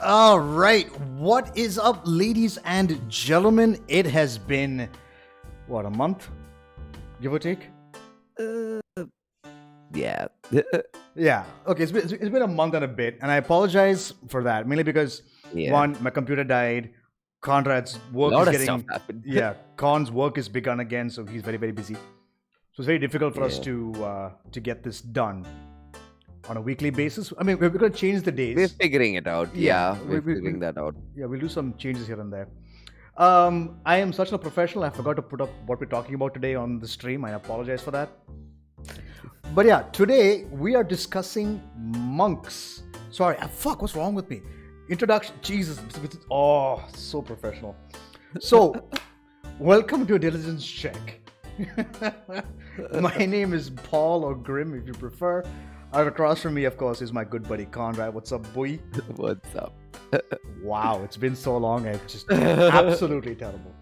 All right, what is up, ladies and gentlemen? It has been, what, a month? Give or take? Yeah. Yeah, okay, it's been a month and a bit, and I apologize for that, mainly because, Yeah. one, my computer died, Conrad's work Lot is of stuff getting... happened. Yeah, Con's work is begun again, so he's very, very busy. So it's very difficult for us Yeah. to get this done on a weekly basis. I mean, we're going to change the days. We're figuring it out. Yeah, Yeah, we're figuring that out. Yeah, we'll do some changes here and there. I am such a professional. I forgot to put up what we're talking about today on the stream. I apologize for that. But yeah, today we are discussing monks. Sorry, fuck, what's wrong with me? Introduction, Jesus. Oh, so professional. So, welcome to Intelligence Check. My name is Paul, or Grim if you prefer. Across from me, of course, is my good buddy Conrad. What's up, boy? What's up? Wow, it's been so long. It's just absolutely terrible.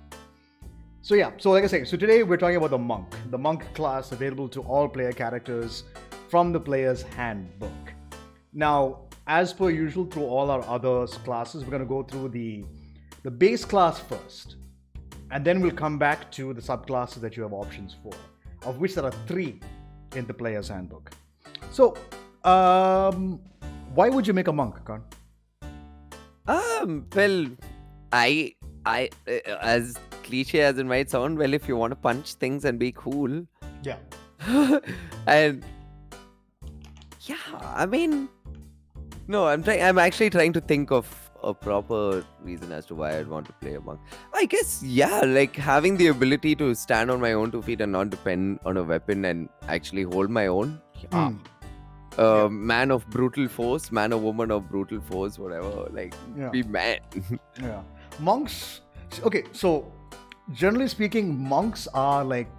So yeah, so like I say, so today we're talking about the monk class available to all player characters from the player's handbook. Now, as per usual, through all our other classes, we're going to go through the base class first, and then we'll come back to the subclasses that you have options for, of which there are 3 in the player's handbook. So, why would you make a monk, Con? Well, I, as cliche as it might sound, well, if you want to punch things and be cool, Yeah. and yeah, I mean, no, I'm actually trying to think of a proper reason as to why I'd want to play a monk. I guess, yeah, like having the ability to stand on my own 2 feet and not depend on a weapon and actually hold my own. Yeah. Man of brutal force, man or woman of brutal force, whatever. Like, be man. Yeah. Monks. Okay, so generally speaking, monks are like,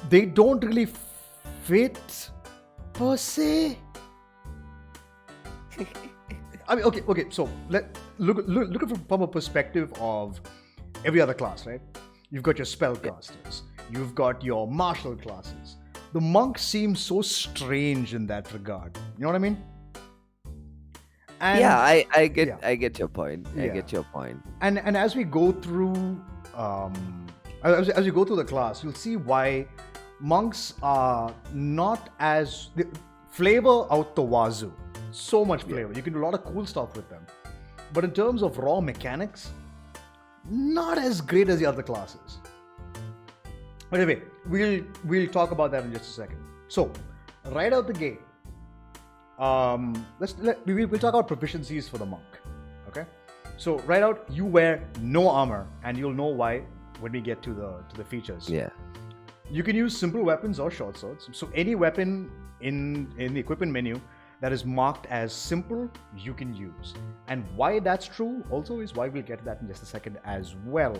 they don't really fit per se. I mean, okay. So look at it from a perspective of every other class, right? You've got your spellcasters, you've got your martial classes. The monk seems so strange in that regard. You know what I mean? And, yeah, I get your point. I get your point. And as we go through, as you go through the class, you'll see why monks are not as flavor out the wazoo. So much flavor. You can do a lot of cool stuff with them. But in terms of raw mechanics, not as great as the other classes. But anyway, we'll talk about that in just a second. So, right out the gate, we'll talk about proficiencies for the monk. Okay, so right out, you wear no armor, and you'll know why when we get to the features. Yeah. You can use simple weapons or short swords. So any weapon in the equipment menu that is marked as simple, you can use. And why that's true also is why we'll get to that in just a second as well.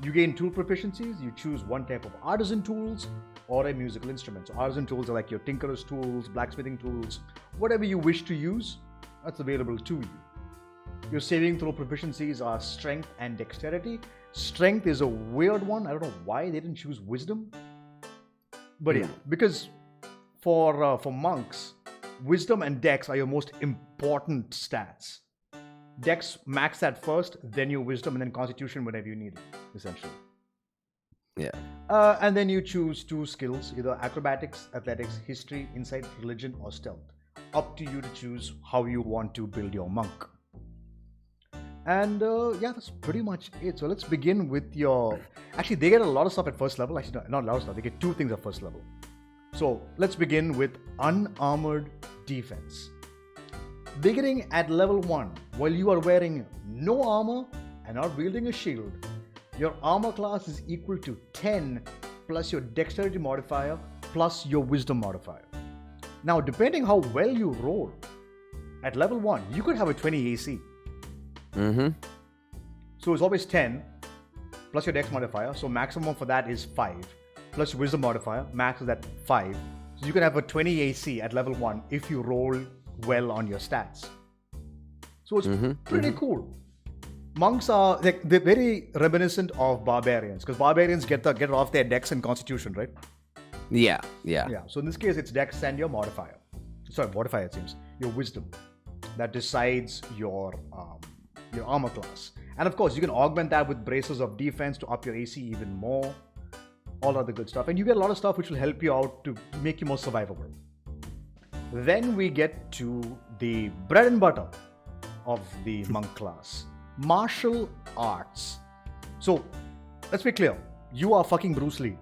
You gain tool proficiencies. You choose one type of artisan tools or a musical instrument. So artisan tools are like your tinkerer's tools, blacksmithing tools, whatever you wish to use, that's available to you. Your saving throw proficiencies are strength and dexterity. Strength is a weird one. I don't know why they didn't choose wisdom. But yeah, because for monks, wisdom and dex are your most important stats. Dex, max that first, then your wisdom, and then constitution whenever you need it, essentially. Yeah. And then you choose 2 skills, either acrobatics, athletics, history, insight, religion, or stealth. Up to you to choose how you want to build your monk. And yeah, that's pretty much it. So let's begin with your... Actually, they get a lot of stuff at first level. Actually, not a lot of stuff. They get 2 things at first level. So let's begin with Unarmored Defense. Beginning at level 1, while you are wearing no armor and not wielding a shield, your armor class is equal to 10 plus your dexterity modifier plus your wisdom modifier. Now, depending how well you roll, at level 1, you could have a 20 AC. So it's always 10 plus your dex modifier. So maximum for that is 5 plus your wisdom modifier. Max is at 5. So you can have a 20 AC at level 1 if you roll well on your stats. So it's pretty cool. Monks are like, they're very reminiscent of barbarians, because barbarians get it off their dex and constitution, right? Yeah. So in this case, it's dex and your modifier. Sorry, modifier, it seems. Your wisdom. that decides your armor class. And of course, you can augment that with braces of defense to up your AC even more. All other good stuff. And you get a lot of stuff which will help you out to make you more survivable. Then we get to the bread and butter of the monk class. Martial arts. So, let's be clear. You are fucking Bruce Lee.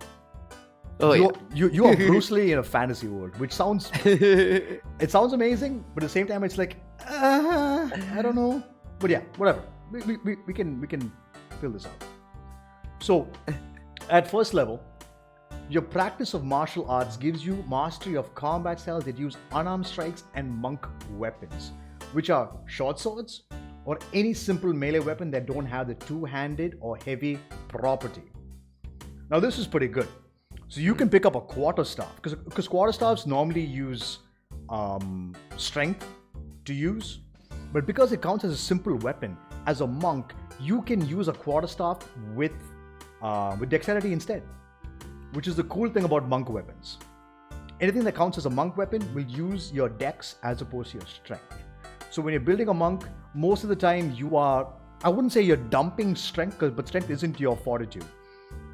Oh, you are Bruce Lee in a fantasy world, which sounds it sounds amazing, but at the same time it's like I don't know. But yeah, whatever. We can fill this out. So at first level, your practice of martial arts gives you mastery of combat styles that use unarmed strikes and monk weapons, which are short swords or any simple melee weapon that don't have the two-handed or heavy property. Now this is pretty good. So you can pick up a quarterstaff because quarterstaffs normally use strength to use, but because it counts as a simple weapon, as a monk you can use a quarterstaff with dexterity instead, which is the cool thing about monk weapons. Anything that counts as a monk weapon will use your dex as opposed to your strength. So when you're building a monk, most of the time you are, I wouldn't say you're dumping strength, but strength isn't your fortitude.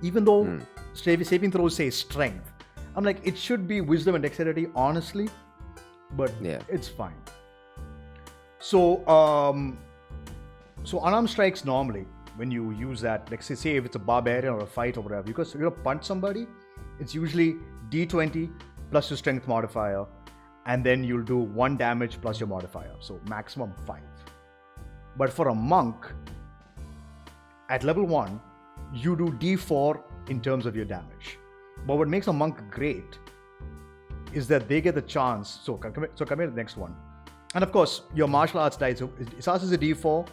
Even though saving throws say strength, I'm like, it should be wisdom and dexterity, honestly, but it's fine. So, unarmed strikes normally, when you use that, like say if it's a barbarian or a fight or whatever, because you're gonna punch somebody, it's usually D20 plus your strength modifier, and then you'll do 1 damage plus your modifier, so maximum 5. But for a monk, at level 1, you do D4 in terms of your damage. But what makes a monk great is that they get the chance. So come here to the next one. And of course, your martial arts dice, so it starts as a D4,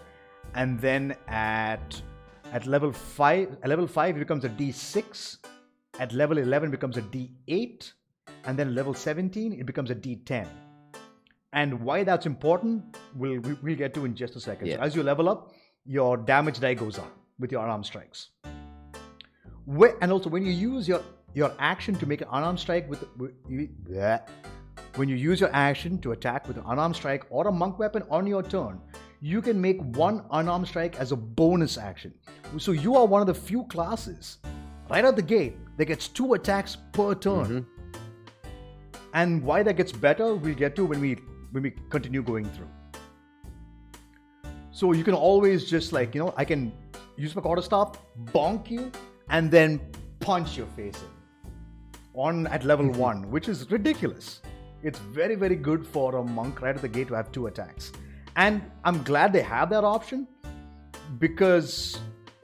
and then at level 5, it becomes a D6. At level 11, it becomes a D8, and then level 17, it becomes a D10. And why that's important, we'll get to in just a second. So as you level up, your damage die goes up with your unarmed strikes. And also, when you use your action to make an unarmed strike when you use your action to attack with an unarmed strike or a monk weapon on your turn, you can make 1 unarmed strike as a bonus action. So you are one of the few classes right out the gate that gets 2 attacks per turn. And why that gets better, we'll get to when we continue going through. So you can always just I can use my quarterstaff, bonk you, and then punch your face in at level 1, which is ridiculous. It's very, very good for a monk right at the gate to have 2 attacks. And I'm glad they have that option, because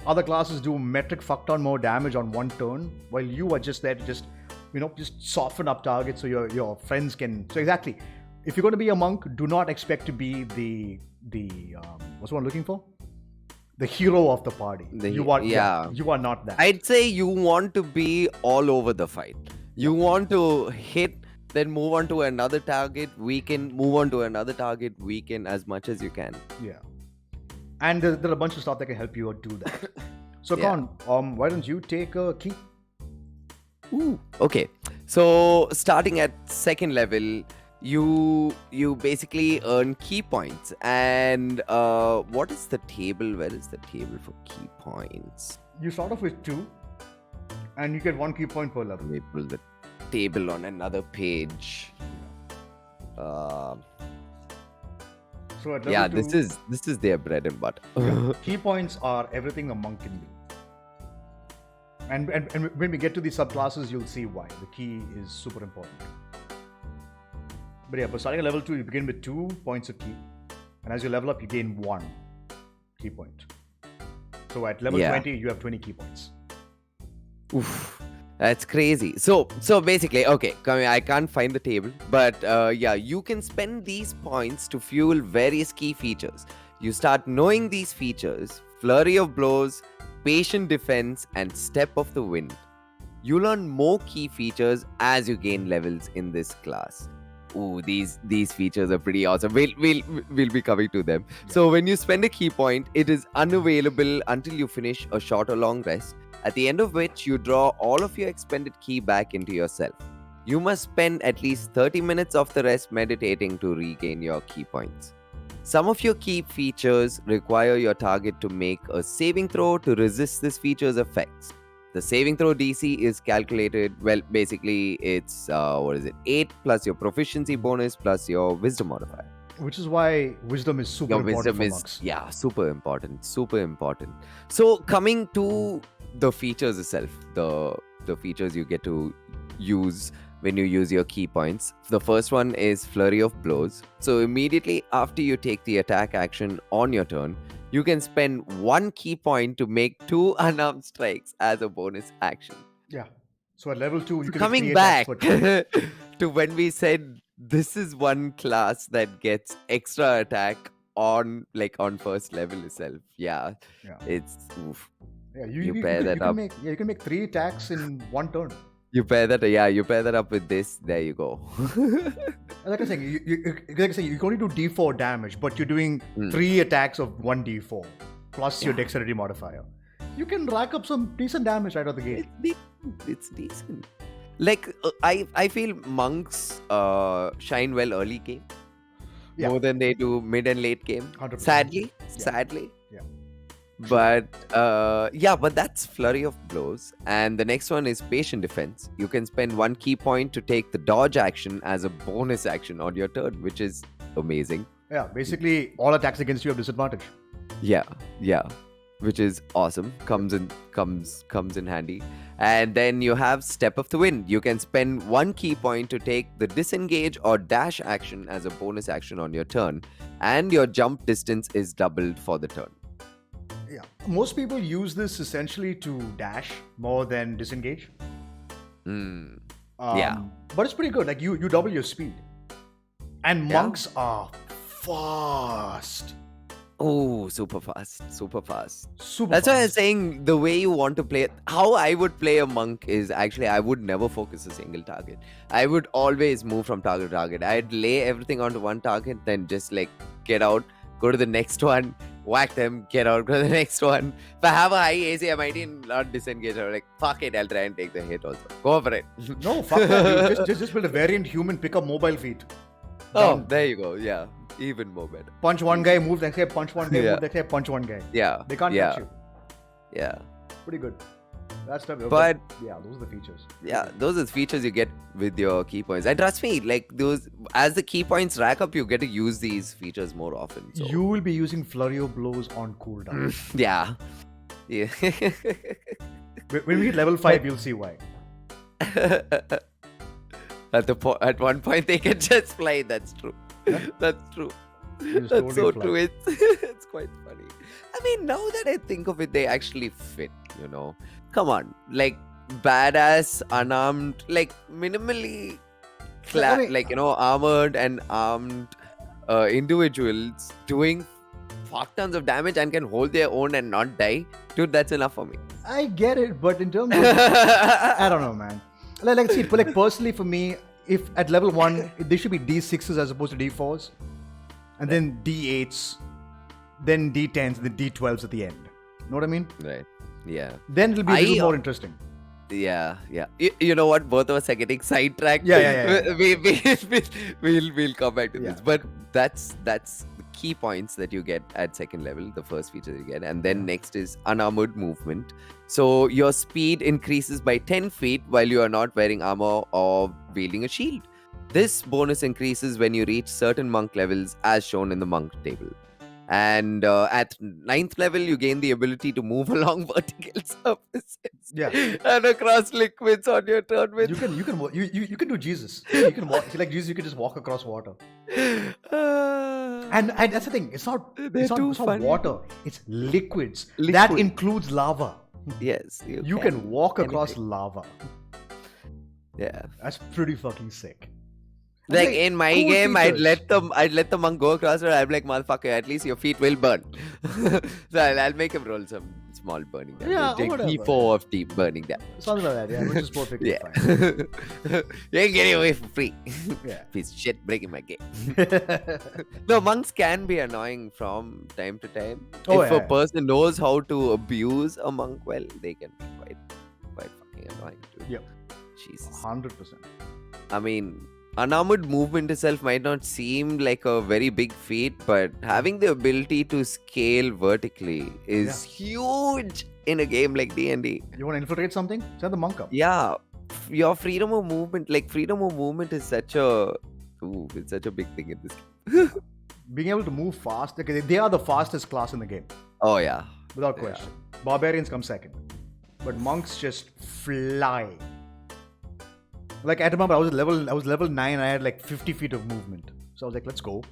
other classes do metric fuck ton more damage on 1 turn, while you are just there to just soften up targets so your friends can. So exactly, if you're going to be a monk, do not expect to be the what's what I'm looking for? The hero of the party. You are not that. I'd say you want to be all over the fight. You want to hit, then move on to another target, weaken, move on to another target, weaken as much as you can. Yeah. And there are a bunch of stuff that can help you do that. So, Con, why don't you take a key? Ooh, okay. So, starting at 2nd level, you basically earn key points. And what is the table? Where is the table for key points? You start off with 2, and you get 1 key point per level. Let me pull the table on another page. So at level 2, this is their bread and butter. Key points are everything a monk can do. And when we get to the subclasses, you'll see why. The key is super important. But yeah, but starting at level 2, you begin with 2 points of key. And as you level up, you gain 1 key point. So at level 20, you have 20 key points. Oof. That's crazy. So basically, okay, I can't find the table, but you can spend these points to fuel various key features. You start knowing these features: Flurry of Blows, Patient Defense, and Step of the Wind. You learn more key features as you gain levels in this class. Ooh, these features are pretty awesome. We'll be coming to them. Yeah. So when you spend a key point, it is unavailable until you finish a short or long rest, at the end of which you draw all of your expended key back into yourself. You must spend at least 30 minutes of the rest meditating to regain your key points. Some of your key features require your target to make a saving throw to resist this feature's effects. The saving throw DC is calculated, well, basically it's, 8 plus your proficiency bonus plus your wisdom modifier. Which is why wisdom is super Your important wisdom for is, monks. yeah, super important, super important. So coming to the features itself, the features you get to use when you use your key points. The first one is Flurry of Blows. So immediately after you take the attack action on your turn, you can spend 1 key point to make 2 unarmed strikes as a bonus action. Yeah. So at level 2, you can Coming make 3 attacks back per turn. to when we said this is one class that gets extra attack on first level itself. Yeah. Yeah. It's oof. Yeah, You pair that up. You can make 3 attacks in 1 turn. You pair that up with this. There you go. Like I said, you can only do D4 damage, but you're doing 3 attacks of 1d4 plus your dexterity modifier. You can rack up some decent damage right out the gate. It's decent. Like I feel monks shine well early game more than they do mid and late game. 100%. Sadly. Yeah. But but that's Flurry of Blows. And the next one is Patient Defense. You can spend 1 key point to take the dodge action as a bonus action on your turn, which is amazing. Yeah, basically all attacks against you have disadvantage. Yeah, which is awesome. Comes in handy. And then you have Step of the Wind. You can spend 1 key point to take the disengage or dash action as a bonus action on your turn, and your jump distance is doubled for the turn. Yeah. Most people use this essentially to dash more than disengage. Yeah. But it's pretty good. Like you double your speed. And monks are fast. Oh, super fast. Super That's why I'm fast. saying the way you want to play it. How I would play a monk is actually I would never focus a single target. I would always move from target to target. I'd lay everything onto one target, then just get out, go to the next one, whack them, get out, go to the next one. If I have a high AC, I might not disengage. I'm like, fuck it, I'll try and take the hit also. Go for it. No, fuck that. Dude. Just build a variant human, pick up mobile feet. Oh, Done. there you go. Yeah, even more better. Punch one guy, move next guy, punch one guy, move next guy, punch one guy. Yeah. They can't touch you. Yeah. Pretty good. That's the But yeah, those are the features. Yeah, those are the features you get with your key points. And trust me, those as the key points rack up, you get to use these features more often. So. You will be using Flurry of Blows on cooldown. Yeah. When we hit level 5, you'll see why. At one point they can just fly. That's true. Yeah. That's true. Just That's so totally fly. true. It's quite funny. I mean, now that I think of it, they actually fit. Come on, badass, unarmed, minimally, armored and armed individuals doing fuck tons of damage and can hold their own and not die. Dude, that's enough for me. I get it, but in terms of I don't know, man. See, personally for me, if at level 1, they should be D6s as opposed to D4s, and then D8s, then D10s, then D12s at the end. Know what I mean? Right. Yeah. Then it'll be a little more interesting. Yeah. You know what? Both of us are getting sidetracked. Yeah. We'll come back to Yeah. this. But that's the key points that you get at second level, the first feature that you get. And then next is Unarmored Movement. So your speed increases by 10 feet while you are not wearing armor or wielding a shield. This bonus increases when you reach certain monk levels as shown in the monk table. And at 9th level, you gain the ability to move along vertical surfaces and across liquids on your turn. You can do Jesus. You can walk. Like Jesus, you can just walk across water. And that's the thing. It's not water. It's liquids. That includes lava. Yes. You can walk across lava. Yeah. That's pretty fucking sick. In my cool game, features. I'd let the monk go across it. I'd be like, motherfucker, at least your feet will burn. So I'll make him roll some small burning damage. Yeah, Take whatever. D4 of deep burning damage. Something like that, yeah. Which is perfectly Yeah. fine. You ain't getting away for free. Yeah. Piece of shit, breaking my game. No, monks can be annoying from time to time. If a person knows how to abuse a monk well, they can be quite fucking annoying too. Yep. Jesus. 100%. I mean, Unarmored movement itself might not seem like a very big feat, but having the ability to scale vertically is huge in a game like D&D. You want to infiltrate something? Send the monk up. Yeah, your freedom of movement, is such a, it's such a big thing in this game. Being able to move fast, they are the fastest class in the game, Oh yeah, without question. Barbarians come second, but monks just fly. Like I remember, I was level 9. And I had like 50 feet of movement, so I was like, let's go.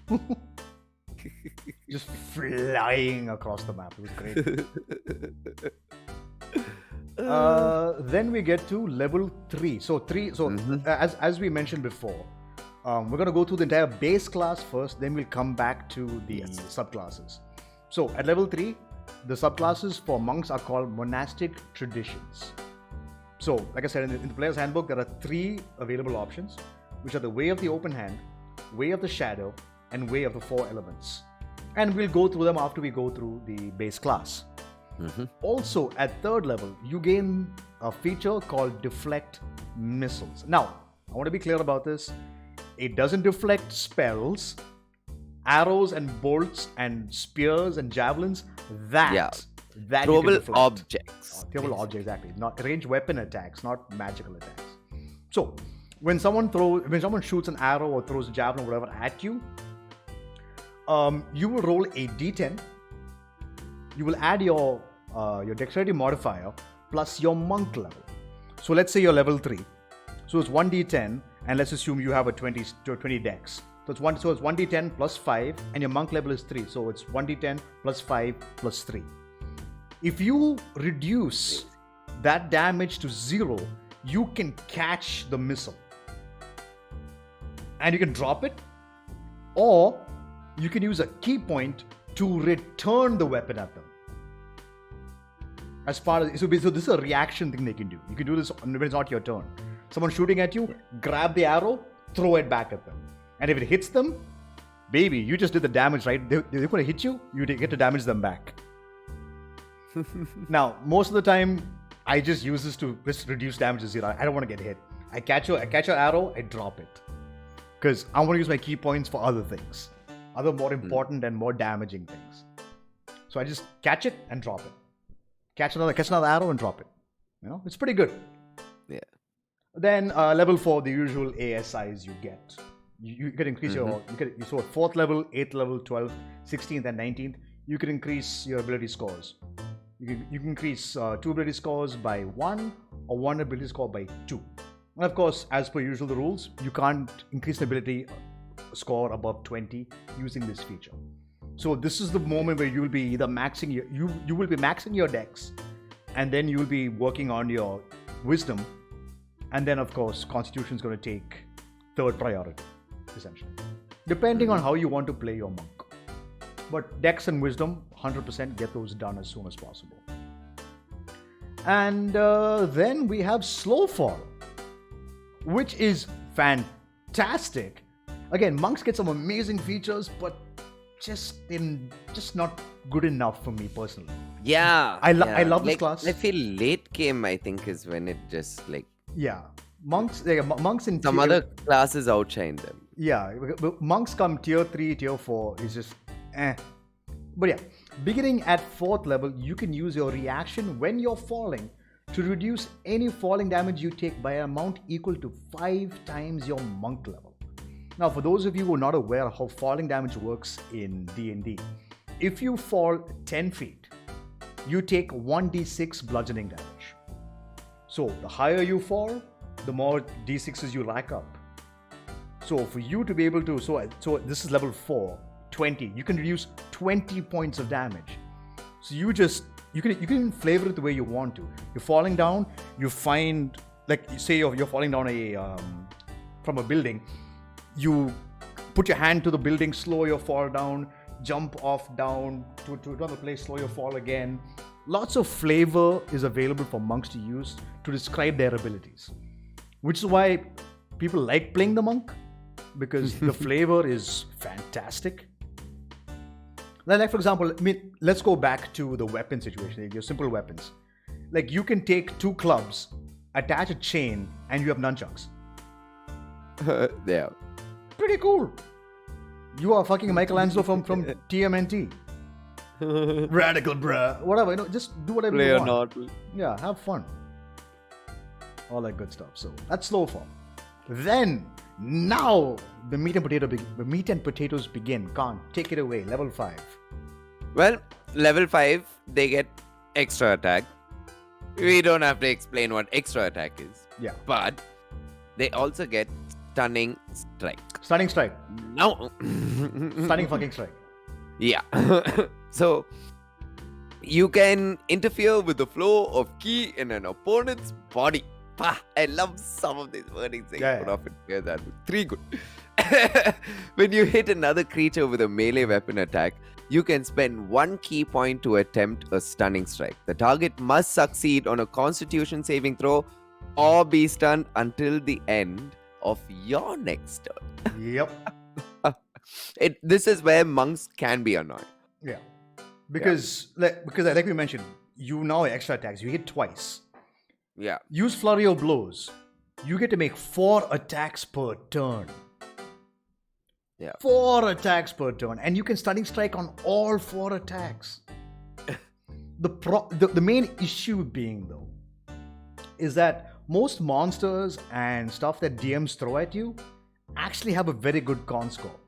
Just flying across the map. It was great. Then we get to level 3. As we mentioned before, we're gonna go through the entire base class first. Then we'll come back to the subclasses. So at level 3, the subclasses for monks are called Monastic Traditions. So, like I said, in the player's handbook, there are 3 available options, which are the Way of the Open Hand, Way of the Shadow, and Way of the 4 Elements. And we'll go through them after we go through the base class. Also, at 3rd level, you gain a feature called Deflect Missiles. Now, I want to be clear about this. It doesn't deflect spells, arrows and bolts and spears and javelins. That throwable objects. Throwable objects, exactly. Not ranged weapon attacks, not magical attacks. So, when someone shoots an arrow or throws a javelin or whatever at you, you will roll a d10. You will add your dexterity modifier plus your monk level. So let's say you're level 3. So it's 1d10, and let's assume you have a 20 dex. So it's 1d10 plus 5, and your monk level is 3. So it's 1d10 plus 5 plus 3. If you reduce that damage to 0, you can catch the missile. And you can drop it, or you can use a key point to return the weapon at them. So this is a reaction thing they can do. You can do this when it's not your turn. Someone shooting at you, grab the arrow, throw it back at them. And if it hits them, baby, you just did the damage, right? They're going to hit you, you get to damage them back. Now, most of the time, I just use this to just reduce damage to 0. I don't want to get hit. I catch your arrow, I drop it. Because I want to use my key points for other things. Other more important and more damaging things. So I just catch it and drop it. Catch another arrow and drop it. It's pretty good. Yeah. Then level 4, the usual ASIs you get. You can increase so at 4th level, 8th level, 12th, 16th, and 19th, you can increase your ability scores. You can increase 2 ability scores by 1 or 1 ability score by 2. And of course, as per usual the rules, you can't increase the ability score above 20 using this feature. So this is the moment where you will be either maxing you will be maxing your dex, and then you will be working on your wisdom, and then of course Constitution is going to take 3rd priority, essentially, depending on how you want to play your monk. But dex and wisdom, 100% get those done as soon as possible. And then we have slow fall, which is fantastic. Again, monks get some amazing features, but just not good enough for me personally. Yeah, I love this class. I feel late game, I think, is when it just monks in some other classes outshine them. Yeah, monks come tier 3, tier 4 is just But yeah, beginning at 4th level, you can use your reaction when you're falling to reduce any falling damage you take by an amount equal to 5 times your monk level. Now, for those of you who are not aware of how falling damage works in D&D, if you fall 10 feet, you take 1d6 bludgeoning damage. So the higher you fall, the more d6s you rack up. So for you to be able to, so this is level 4, 20. You can reduce 20 points of damage. So you can flavor it the way you want to. You're falling down, you find, like say you're falling down from a building, you put your hand to the building, slow your fall down, jump off down to another place, slow your fall again. Lots of flavor is available for monks to use to describe their abilities, which is why people like playing the monk, because the flavor is fantastic. Like for example, let's go back to the weapon situation, your simple weapons. Like you can take 2 clubs, attach a chain, and you have nunchucks. Yeah. Pretty cool. You are fucking Michelangelo from TMNT. Radical, bruh. Whatever, just do whatever Play you or want. not. Yeah, have fun. All that good stuff. So that's slow form. Then, now the meat and potatoes begin. Can't take it away. Level 5. Well, level 5, they get extra attack. We don't have to explain what extra attack is. Yeah. But they also get stunning strike. Stunning strike. No. Stunning fucking strike. Yeah. So you can interfere with the flow of ki in an opponent's body. I love some of these wordings they put off in here. That was 3 good. When you hit another creature with a melee weapon attack, you can spend 1 key point to attempt a stunning strike. The target must succeed on a Constitution saving throw or be stunned until the end of your next turn. Yep. This is where monks can be annoying. Yeah. Because like we mentioned, you now have extra attacks. You hit twice. Yeah. Use flurry of blows. You get to make 4 attacks per turn. Yeah. 4 attacks per turn. And you can stunning strike on all 4 attacks. The main issue being, though, is that most monsters and stuff that DMs throw at you actually have a very good con score.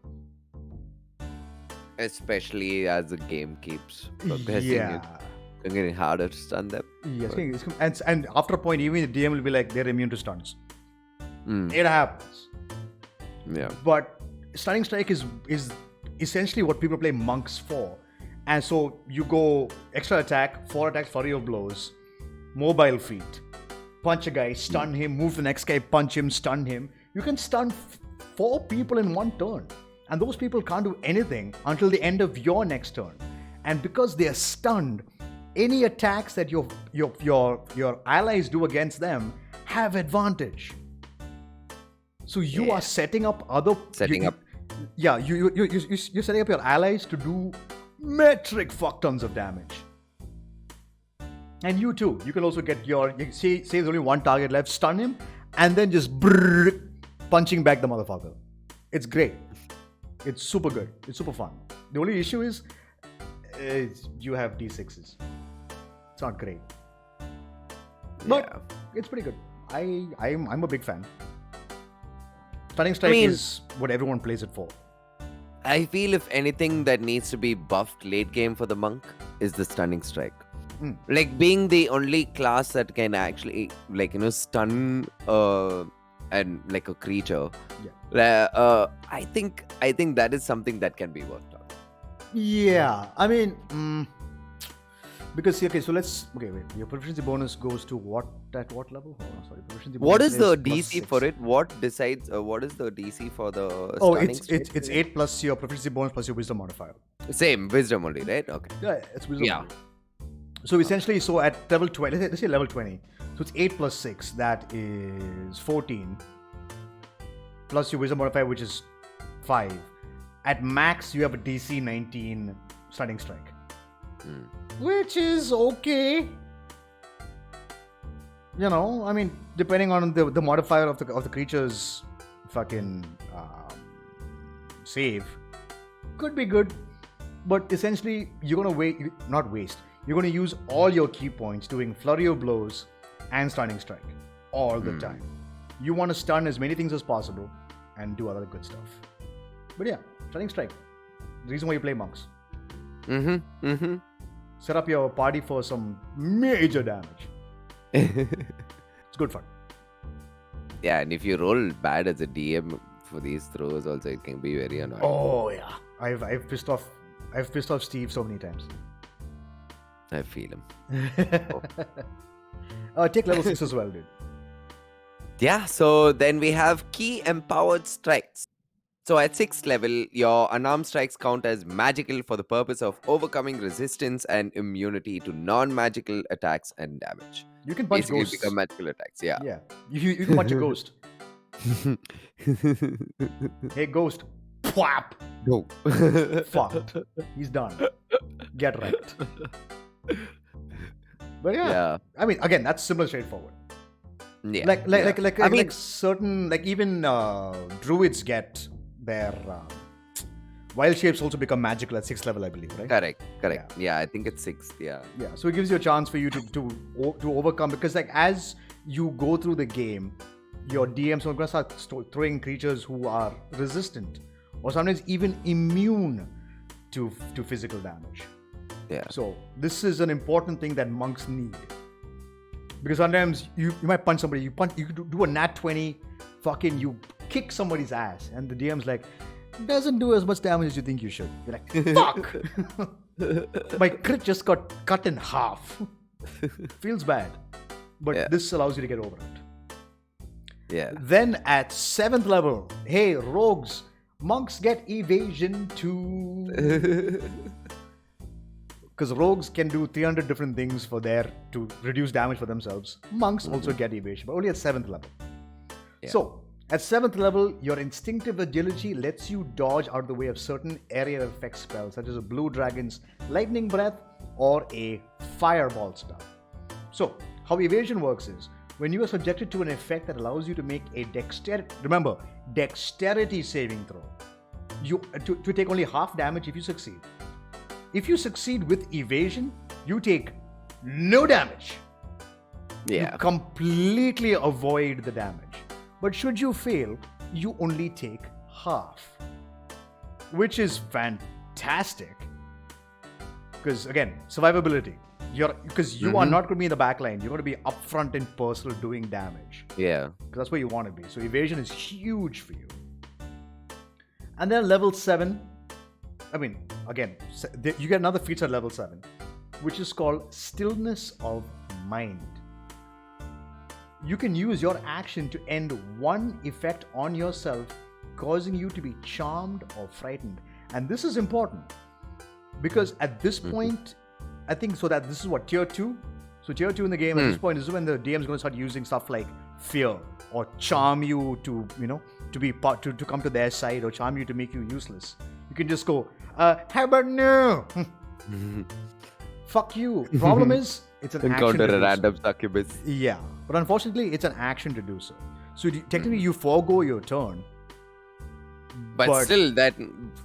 Especially as the game keeps progressing, it's getting harder to stun them. Yes, and after a point, even the DM will be like, they're immune to stuns. It happens. Yeah. But stunning strike is essentially what people play monks for. And so you go extra attack, 4 attacks, flurry of blows, mobile feat, punch a guy, stun him, move to the next guy, punch him, stun him. You can stun 4 people in 1 turn. And those people can't do anything until the end of your next turn. And because they are stunned, any attacks that your allies do against them have advantage. So you are setting up Yeah, you're setting up your allies to do metric fuck tons of damage. And you too. You can also get say there's only 1 target left, stun him, and then just punching back the motherfucker. It's great. It's super good. It's super fun. The only issue is you have D6s. It's not great. But it's pretty good. I'm a big fan. Stunning Strike is what everyone plays it for. I feel if anything that needs to be buffed late game for the monk is the Stunning Strike. Like being the only class that can actually stun and like a creature. Yeah. I think that is something that can be worked on. Yeah. I mean, because so let's wait. Your proficiency bonus goes to what level? Oh, sorry, proficiency bonus. What is the DC for it? What decides? What is the DC for the? It's 8 plus your proficiency bonus plus your wisdom modifier. Same wisdom only, right? Okay. Yeah, it's wisdom. Yeah. Only. So essentially, at level 20, let's say level 20. So it's 8 plus 6, that is 14. Plus your wisdom modifier, which is 5. At max, you have a DC 19 stunning strike. Which is okay. I mean, depending on the modifier of the creature's fucking save, could be good. But essentially, you're gonna not waste. You're gonna use all your key points doing flurry of blows and stunning strike all the time. You want to stun as many things as possible and do other good stuff. But yeah, stunning strike. The reason why you play monks. Set up your party for some major damage. It's good fun. Yeah, and if you roll bad as a DM for these throws, also it can be very annoying. Oh yeah, I've pissed off Steve so many times. I feel him. Take level 6 as well, dude. Yeah, so then we have key empowered strikes. So at 6th level, your unarmed strikes count as magical for the purpose of overcoming resistance and immunity to non-magical attacks and damage. You can punch ghosts. Become magical attacks, yeah. Yeah, you can punch a ghost. Hey, ghost. Pwap! No. Fucked. He's done. Get wrecked. But yeah, I mean, again, that's similar, straightforward. Yeah. Like certain, like even druids get their wild shapes also become magical at 6th level, I believe, right? Correct. Yeah, I think it's 6th. Yeah. Yeah, so it gives you a chance for you to overcome, because like as you go through the game, your DMs are going to start throwing creatures who are resistant or sometimes even immune to physical damage. Yeah. So this is an important thing that monks need, because sometimes you might punch somebody, you could do a nat 20, fucking you kick somebody's ass, and the DM's like, doesn't do as much damage as you think you should. You're like, fuck! My crit just got cut in half. Feels bad. But this allows you to get over it. Yeah. Then at 7th level, hey, rogues, monks get evasion too. Because rogues can do 300 different things to reduce damage for themselves. Monks also get evasion, but only at 7th level. Yeah. So, at 7th level, your instinctive agility lets you dodge out of the way of certain area effect spells, such as a blue dragon's lightning breath or a fireball spell. So, how evasion works is, when you are subjected to an effect that allows you to make a dexterity saving throw, to take only half damage if you succeed. If you succeed with evasion, you take no damage. Yeah. You completely avoid the damage. But should you fail, you only take half, which is fantastic. Because again, survivability. Because you are not going to be in the back line. You're going to be up front in personal doing damage. Yeah. Because that's where you want to be. So evasion is huge for you. And then level 7. I mean, again, you get another feature at level 7, which is called Stillness of Mind. You can use your action to end one effect on yourself, causing you to be charmed or frightened. And this is important because at this point, I think so that this is what, tier 2? So tier 2 in the game, at this point, this is when the DM is going to start using stuff like fear or charm you to, to come to their side, or charm you to make you useless. You can just go, how about no? Fuck you. Problem is, it's an action. Encounter a random succubus. Yeah, but unfortunately, it's an action to do so. So technically, you forego your turn. But still, that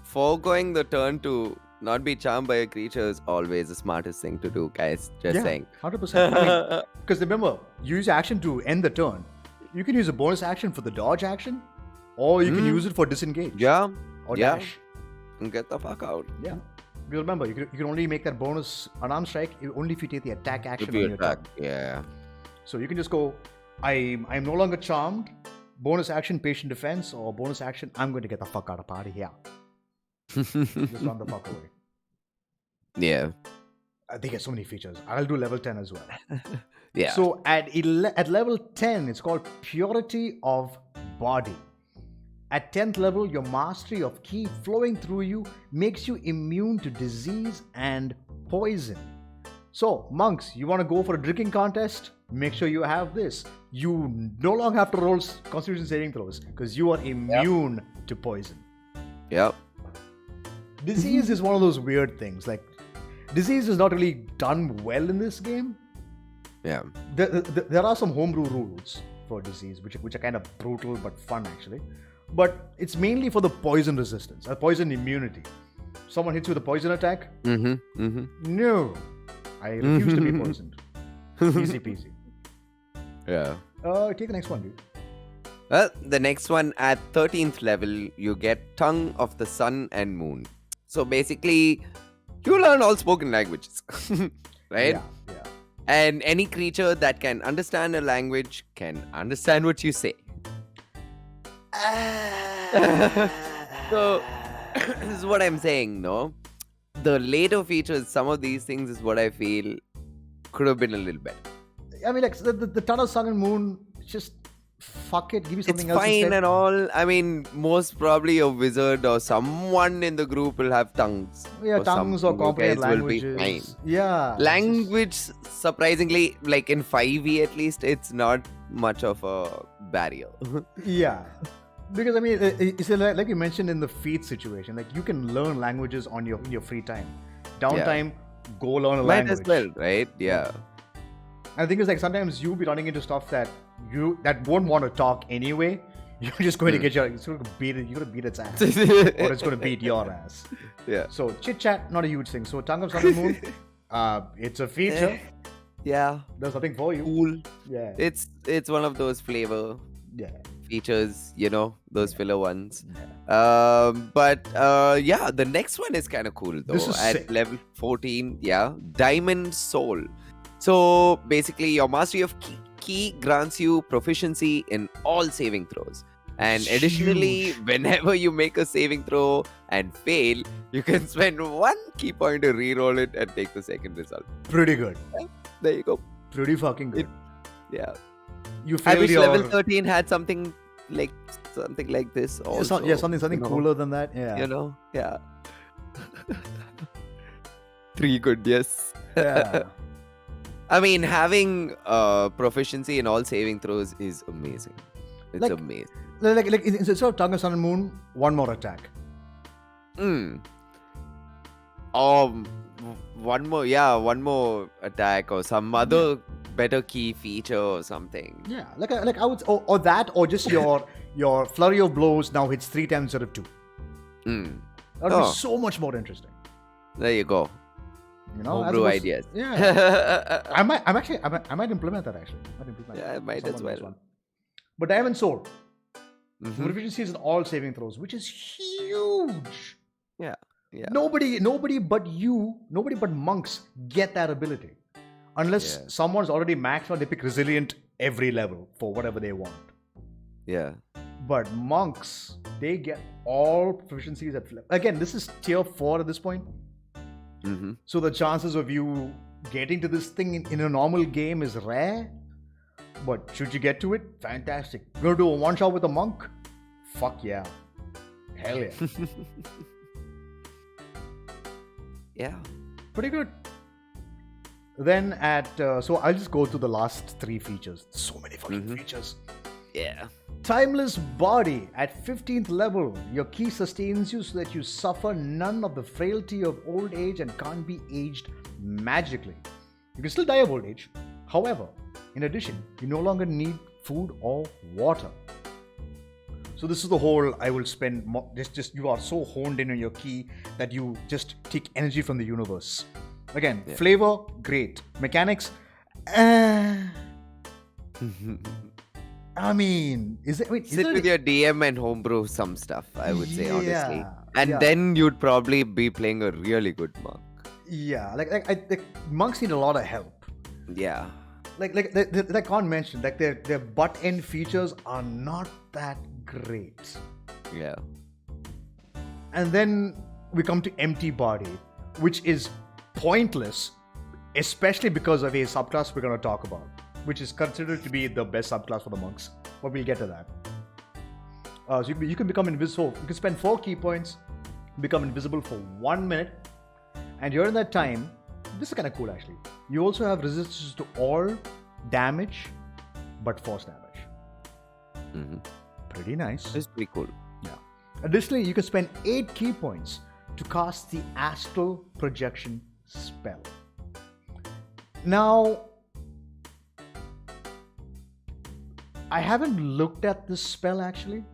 foregoing the turn to not be charmed by a creature is always the smartest thing to do, guys. Just saying. 100%. Because remember, you use action to end the turn. You can use a bonus action for the dodge action, or you can use it for disengage. Yeah. Or dash. And get the fuck out. Yeah. Because remember, you can only make that bonus unarmed strike only if you take the attack action on your turn. Yeah. So you can just go, I'm no longer charmed, bonus action patient defense, or bonus action, I'm going to get the fuck out of party here. Just run the fuck away. Yeah. They get so many features. I'll do level 10 as well. Yeah. So at level 10, it's called Purity of Body. At 10th level, your mastery of ki flowing through you makes you immune to disease and poison. So, monks, you want to go for a drinking contest? Make sure you have this. You no longer have to roll constitution saving throws because you are immune to poison. Yep. Disease is one of those weird things. Like, disease is not really done well in this game. Yeah. There are some homebrew rules for disease, which are kind of brutal but fun actually. But it's mainly for the poison resistance, poison immunity. Someone hits you with a poison attack? No. I refuse to be poisoned. Easy peasy. Yeah. Take the next one, dude. Well, the next one at 13th level, you get Tongue of the Sun and Moon. So basically, you learn all spoken languages. Right? Yeah. And any creature that can understand a language can understand what you say. So, this is what I'm saying, no? The later features, some of these things is what I feel could have been a little better. I mean, like, the Ton of Sun and Moon, just fuck it, give me something it's else fine instead. and all. I mean, most probably a wizard or someone in the group will have tongues. Yeah, tongues or comprehend languages. Will be fine. Yeah. Language, surprisingly, like in 5e at least, it's not much of a barrier. Yeah. Because I mean, it's like you mentioned in the feat situation, like you can learn languages in your free time. Downtime, go learn a language. Might as well, right? Yeah. And the thing is, like, sometimes you'll be running into stuff that that won't want to talk anyway. You're just going to get you're going to beat its ass, or it's going to beat your ass. Yeah. So chit chat, not a huge thing. So Tongue of Sun and Moon, it's a feature. Yeah. There's nothing for you. Cool. Yeah. It's one of those flavor Yeah. features, those filler ones. Yeah. Yeah, the next one is kind of cool though. This is At sick. level 14, Diamond Soul. So basically, your mastery of key grants you proficiency in all saving throws. And It's additionally, huge. whenever you make a saving throw and fail, you can spend 1 key point to reroll it and take the second result. Pretty good. There you go. Pretty fucking good. Yeah. You I failed wish your level 13 had something like this also. something cooler than that. Yeah. Yeah. 3 good, yes. Yeah. I mean, having proficiency in all saving throws is amazing. It's Like- amazing. like instead of Tongue of Sun and Moon, one more attack. One more attack or some other better key feature or something. Yeah. Like I would, or that, or just your flurry of blows now hits 3 times instead of 2. That would be Oh. so much more interesting. There you go. As Homebrew opposed- ideas. Yeah. I might implement that actually. Yeah, I might as Someone knows well. one. But Diamond Soul, Mhm. proficiencies in all saving throws, which is huge. Yeah. Nobody but monks get that ability. Unless Yeah. someone's already maxed out, they pick resilient every level for whatever they want. Yeah. But monks, they get all proficiencies at again, this is tier 4 at this point. Mm-hmm. So the chances of you getting to this thing in a normal game is rare. But should you get to it, fantastic. Gonna do a one shot with a monk? Fuck yeah. Hell yeah. Yeah. Pretty good. Then so I'll just go through the last 3 features. So many fucking features. Yeah. Timeless Body. At 15th level, your key sustains you so that you suffer none of the frailty of old age and can't be aged magically. You can still die of old age. However, in addition, you no longer need food or water. So this is the whole, I will spend, just you are so honed in on your key that you just take energy from the universe. Again, flavor, great. Mechanics, I mean, Sit with your DM and homebrew some stuff, I would say, honestly. Yeah, And yeah. then you'd probably be playing a really good monk. Yeah, like monks need a lot of help. Yeah. Like I can't mention, like their butt end features are not that great. Yeah. And then we come to Empty Body, which is pointless, especially because of a subclass we're going to talk about, which is considered to be the best subclass for the monks. But we'll get to that. So you can become invisible. You can spend 4 key points, become invisible for 1 minute, and during that time, this is kind of cool actually. You also have resistance to all damage, but force damage. Mm-hmm. Pretty nice. It's pretty cool. Yeah. Additionally, you can spend 8 key points to cast the Astral Projection spell. Now, I haven't looked at this spell actually,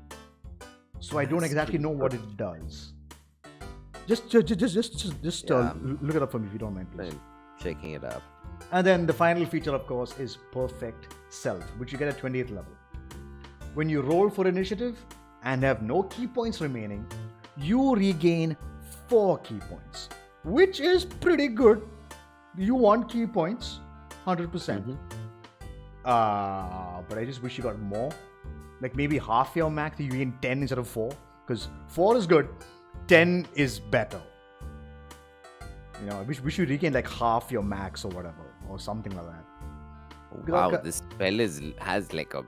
so I don't That's exactly know what it does. Just look it up for me if you don't mind, please. I'm checking it up. And then the final feature, of course, is Perfect Self, which you get at 28th level. When you roll for initiative and have no key points remaining, you regain 4 key points, which is pretty good. You want key points, 100%. But I just wish you got more. Like maybe half your max, you gain 10 instead of 4. Because 4 is good, 10 is better. I wish you regain like half your max or whatever, or something like that. Wow, this spell has like a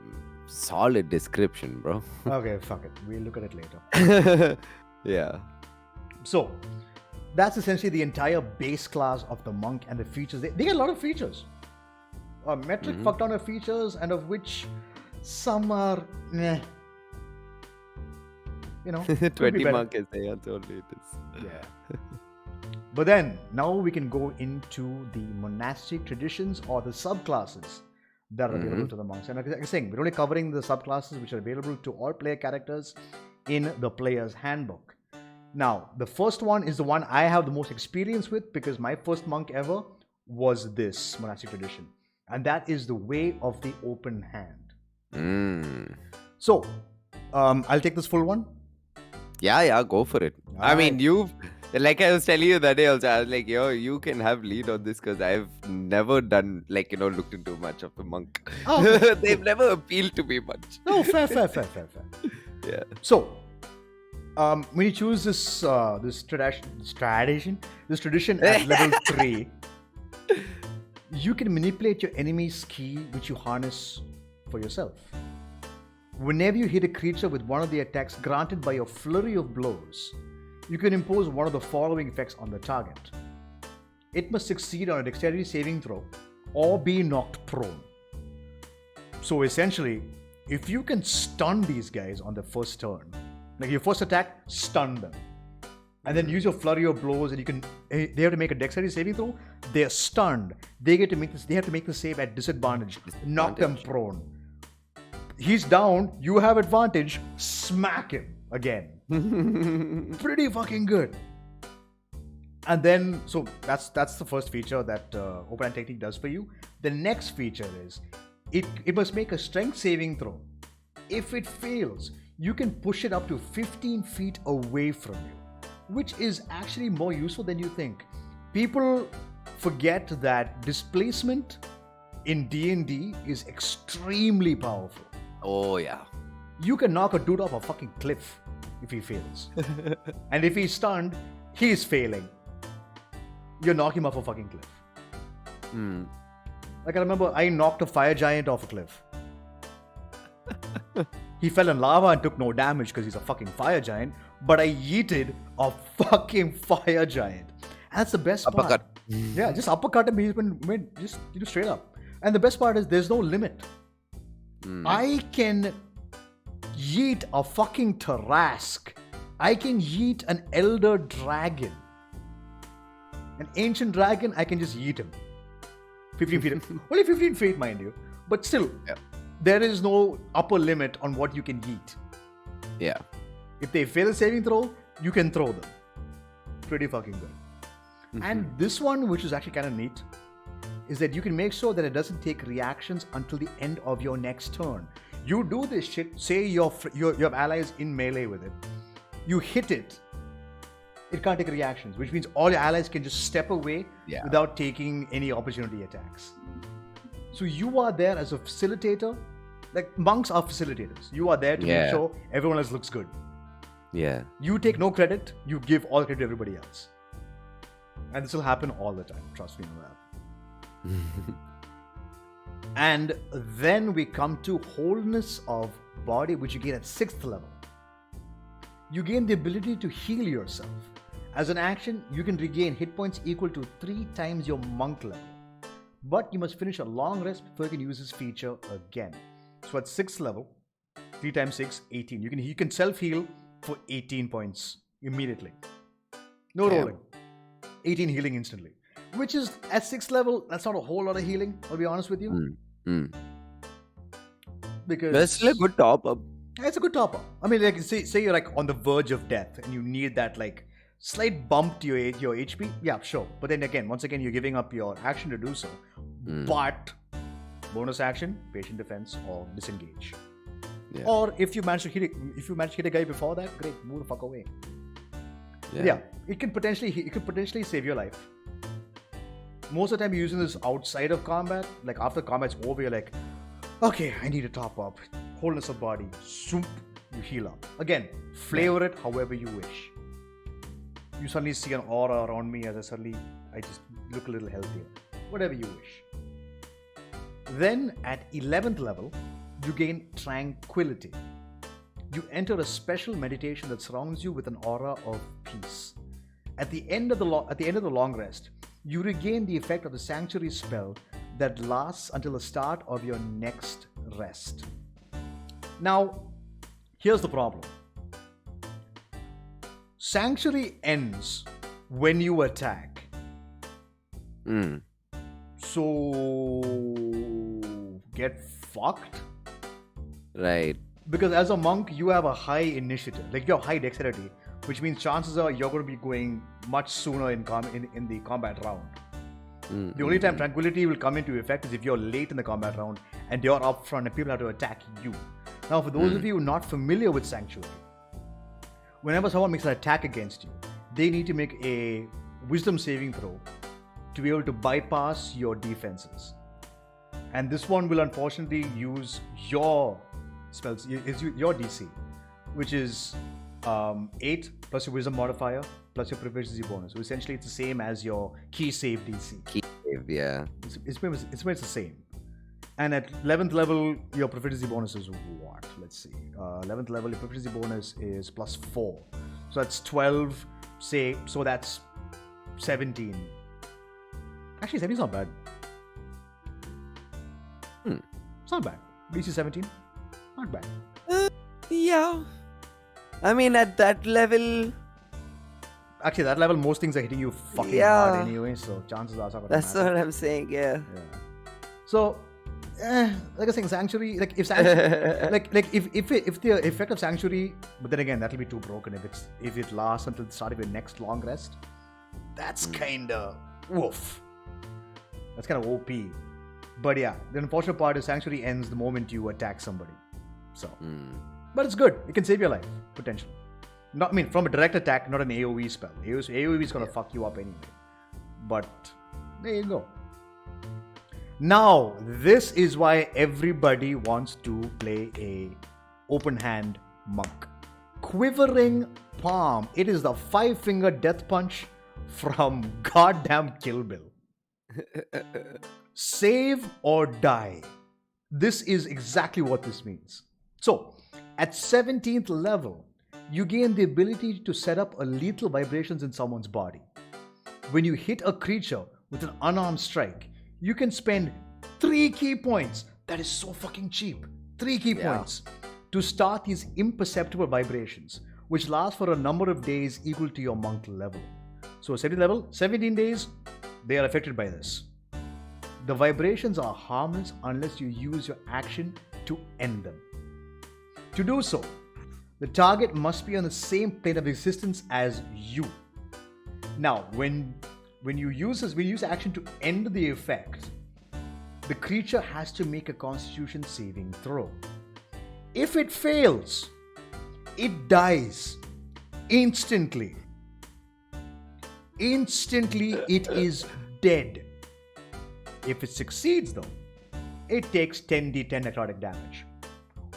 solid description, bro. Okay, fuck it. We'll look at it later. Yeah. So, that's essentially the entire base class of the monk and the features. They get a lot of features. Metric fuck ton of features, and of which some are meh. 20 monk is there, that's only it is. Yeah. But then, now we can go into the monastic traditions or the subclasses that are available to the monks. And like I was saying, we're only covering the subclasses which are available to all player characters in the player's handbook. Now, the first one is the one I have the most experience with because my first monk ever was this Monastic Tradition. And that is the Way of the Open Hand. So, I'll take this full one. Yeah, go for it. I mean, like I was telling you that day also, I was like, yo, you can have lead on this because I've never done, looked into much of the monk. Oh, they've never appealed to me much. No, fair. Yeah. So, when you choose this tradition at level 3, you can manipulate your enemy's ki, which you harness for yourself. Whenever you hit a creature with one of the attacks granted by your flurry of blows, you can impose one of the following effects on the target. It must succeed on a dexterity saving throw or be knocked prone. So essentially, if you can stun these guys on the first turn, like your first attack, stun them, and then use your flurry of blows, and they have to make a dexterity saving throw. They're stunned. They have to make the save at disadvantage. Knock them prone. He's down. You have advantage. Smack him again. Pretty fucking good. And then, so that's the first feature that Open Hand Technique does for you. The next feature is it must make a strength saving throw. If it fails, you can push it up to 15 feet away from you, which is actually more useful than you think. People forget that displacement in D&D is extremely powerful. Oh, yeah. You can knock a dude off a fucking cliff if he fails. And if he's stunned, he's failing. You knock him off a fucking cliff. Like I remember I knocked a fire giant off a cliff. He fell in lava and took no damage because he's a fucking fire giant, but I yeeted a fucking fire giant. And that's the best Uppercut. part. Yeah, just uppercut him. He's been just straight up. And the best part is there's no limit. I can yeet a fucking Tarask. I can yeet an elder dragon. An ancient dragon, I can just yeet him. 15 feet. Only 15 feet, mind you. But still, there is no upper limit on what you can yeet. Yeah. If they fail a saving throw, you can throw them. Pretty fucking good. And this one, which is actually kind of neat, is that you can make sure that it doesn't take reactions until the end of your next turn. You do this shit, say you have allies in melee with it. You hit it. It can't take reactions, which means all your allies can just step away without taking any opportunity attacks. So you are there as a facilitator. Like monks are facilitators. You are there to make sure everyone else looks good. Yeah. You take no credit. You give all credit to everybody else. And this will happen all the time. Trust me on that. And then we come to Wholeness of Body, which you gain at 6th level. You gain the ability to heal yourself. As an action, you can regain hit points equal to 3 times your monk level. But you must finish a long rest before you can use this feature again. So at 6th level, 3 times 6, 18. You can self-heal for 18 points immediately. No rolling. 18 healing instantly. Which is, at 6th level, that's not a whole lot of healing, I'll be honest with you. Because that's still a good top up. It's a good top up. I mean, like, say you're like on the verge of death and you need that like slight bump to your HP. Yeah, sure. But then again, once again, you're giving up your action to do so. But bonus action, patient defense, or disengage. Yeah. Or if you manage to hit a guy before that, great, move the fuck away. Yeah, it could potentially save your life. Most of the time you're using this outside of combat. Like after combat's over, you're like, okay, I need a top up. Wholeness of Body. Soup, you heal up. Again, flavor it however you wish. You suddenly see an aura around me as I just look a little healthier. Whatever you wish. Then at 11th level, you gain Tranquility. You enter a special meditation that surrounds you with an aura of peace. At the end of the long rest, you regain the effect of the Sanctuary spell that lasts until the start of your next rest. Now, here's the problem. Sanctuary ends when you attack. So, get fucked. Right. Because as a monk, you have a high initiative, like you have high dexterity, which means chances are you're going to be going much sooner in the combat round. The only time Tranquility will come into effect is if you're late in the combat round and you're up front and people have to attack you. Now, for those of you not familiar with Sanctuary, whenever someone makes an attack against you, they need to make a wisdom saving throw to be able to bypass your defenses. And this one will unfortunately use your spells, your DC, which is 8 plus your wisdom modifier plus your proficiency bonus. So essentially, it's the same as your key save DC. Key save, yeah. It's the same. And at 11th level, your proficiency bonus is what? Let's see. 11th level, your proficiency bonus is plus 4. So that's 12, say, so that's 17. Actually, 17 is not bad. It's not bad. DC 17, not bad. Yeah. I mean, at that level... Actually, that level, most things are hitting you fucking hard anyway, so chances are... That's what I'm saying, yeah. So, like I was saying, Sanctuary, like if Sanctuary, if the effect of Sanctuary, but then again, that'll be too broken if it lasts until the start of your next long rest. That's kinda woof. That's kind of OP. But yeah, the unfortunate part is Sanctuary ends the moment you attack somebody. So, but it's good. It can save your life potentially. Not, I mean, from a direct attack, not an AOE spell. AOE is gonna fuck you up anyway. But there you go. Now, this is why everybody wants to play a open hand monk. Quivering Palm. It is the 5-finger death punch from goddamn Kill Bill. Save or die. This is exactly what this means. So, at 17th level, you gain the ability to set up a lethal vibrations in someone's body. When you hit a creature with an unarmed strike, you can spend 3 key points. That is so fucking cheap. 3 key points to start these imperceptible vibrations, which last for a number of days equal to your monk level. So 17th level, 17 days, they are affected by this. The vibrations are harmless unless you use your action to end them. To do so, the target must be on the same plane of existence as you. Now, when you use action to end the effect, the creature has to make a Constitution saving throw. If it fails, it dies instantly. Instantly, it is dead. If it succeeds, though, it takes 10d10 necrotic damage,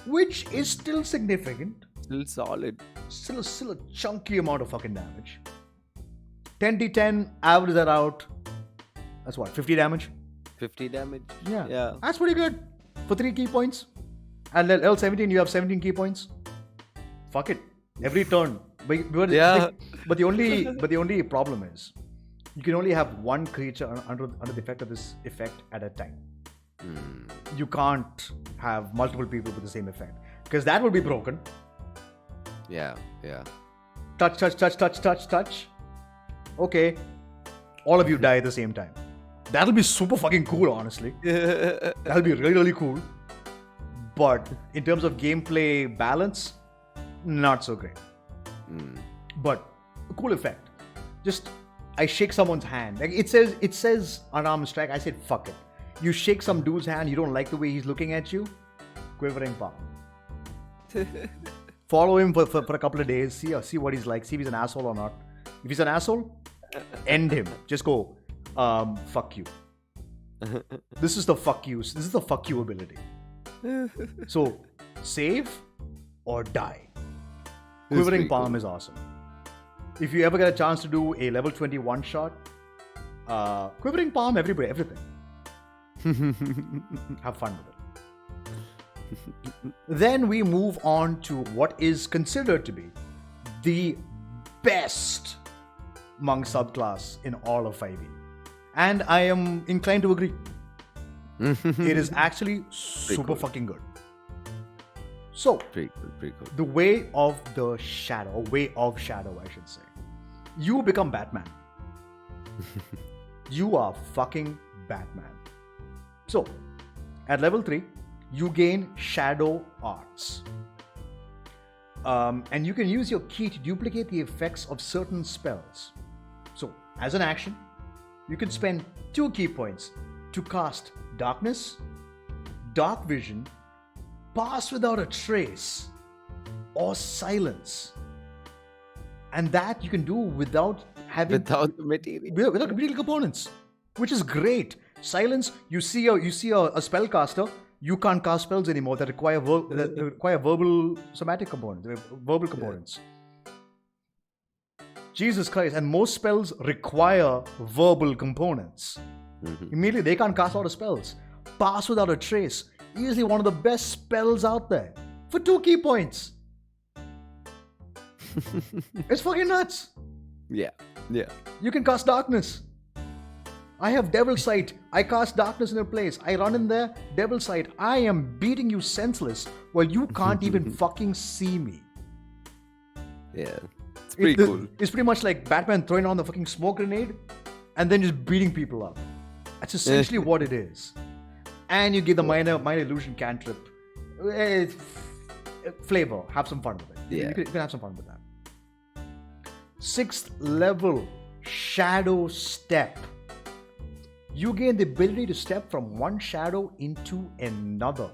which is still significant. Still solid. Still a chunky amount of fucking damage. 10d10, average that out. That's what, 50 damage? 50 damage? Yeah. That's pretty good for 3 key points. And level 17, you have 17 key points. Fuck it. Every turn. But the only problem is, you can only have one creature under the effect of this effect at a time. You can't have multiple people with the same effect, because that would be broken. Yeah. Touch. Okay. All of you die at the same time. That'll be super fucking cool, honestly. That'll be really, really cool. But in terms of gameplay balance, not so great. But a cool effect. Just, I shake someone's hand. Like it says Unarmed Strike. I said, fuck it. You shake some dude's hand, you don't like the way he's looking at you. Quivering Palm. Follow him for a couple of days. See what he's like. See if he's an asshole or not. If he's an asshole, end him. Just go, fuck you. This is the fuck you. This is the fuck you ability. So, save or die. Quivering Palm is awesome. If you ever get a chance to do a level 20 one-shot, Quivering Palm, everything. Have fun with it. Then we move on to what is considered to be the best monk subclass in all of 5e. And I am inclined to agree. It is actually super fucking good. So, pretty cool. The Way of the Shadow, or Way of Shadow, I should say. You become Batman. You are fucking Batman. So, At level 3, you gain Shadow Arts. And you can use your key to duplicate the effects of certain spells. So, as an action, you can spend 2 key points to cast Darkness, Dark Vision, Pass Without a Trace, or Silence. And that you can do without having... Without the material. Without material components, which is great. Silence, you see a spellcaster, you can't cast spells anymore that require verbal somatic components, verbal components. Jesus Christ, and most spells require verbal components. Immediately, they can't cast out of spells. Pass Without a Trace, easily one of the best spells out there, for 2 key points. It's fucking nuts. Yeah. You can cast Darkness. I have Devil Sight. I cast Darkness in a place. I run in there, Devil Sight. I am beating you senseless while you can't even fucking see me. Yeah. It's pretty cool. It's pretty much like Batman throwing on the fucking smoke grenade and then just beating people up. That's essentially what it is. And you give the minor illusion cantrip. Flavor. Have some fun with it. Yeah. You can have some fun with that. 6th level, Shadow Step. You gain the ability to step from one shadow into another.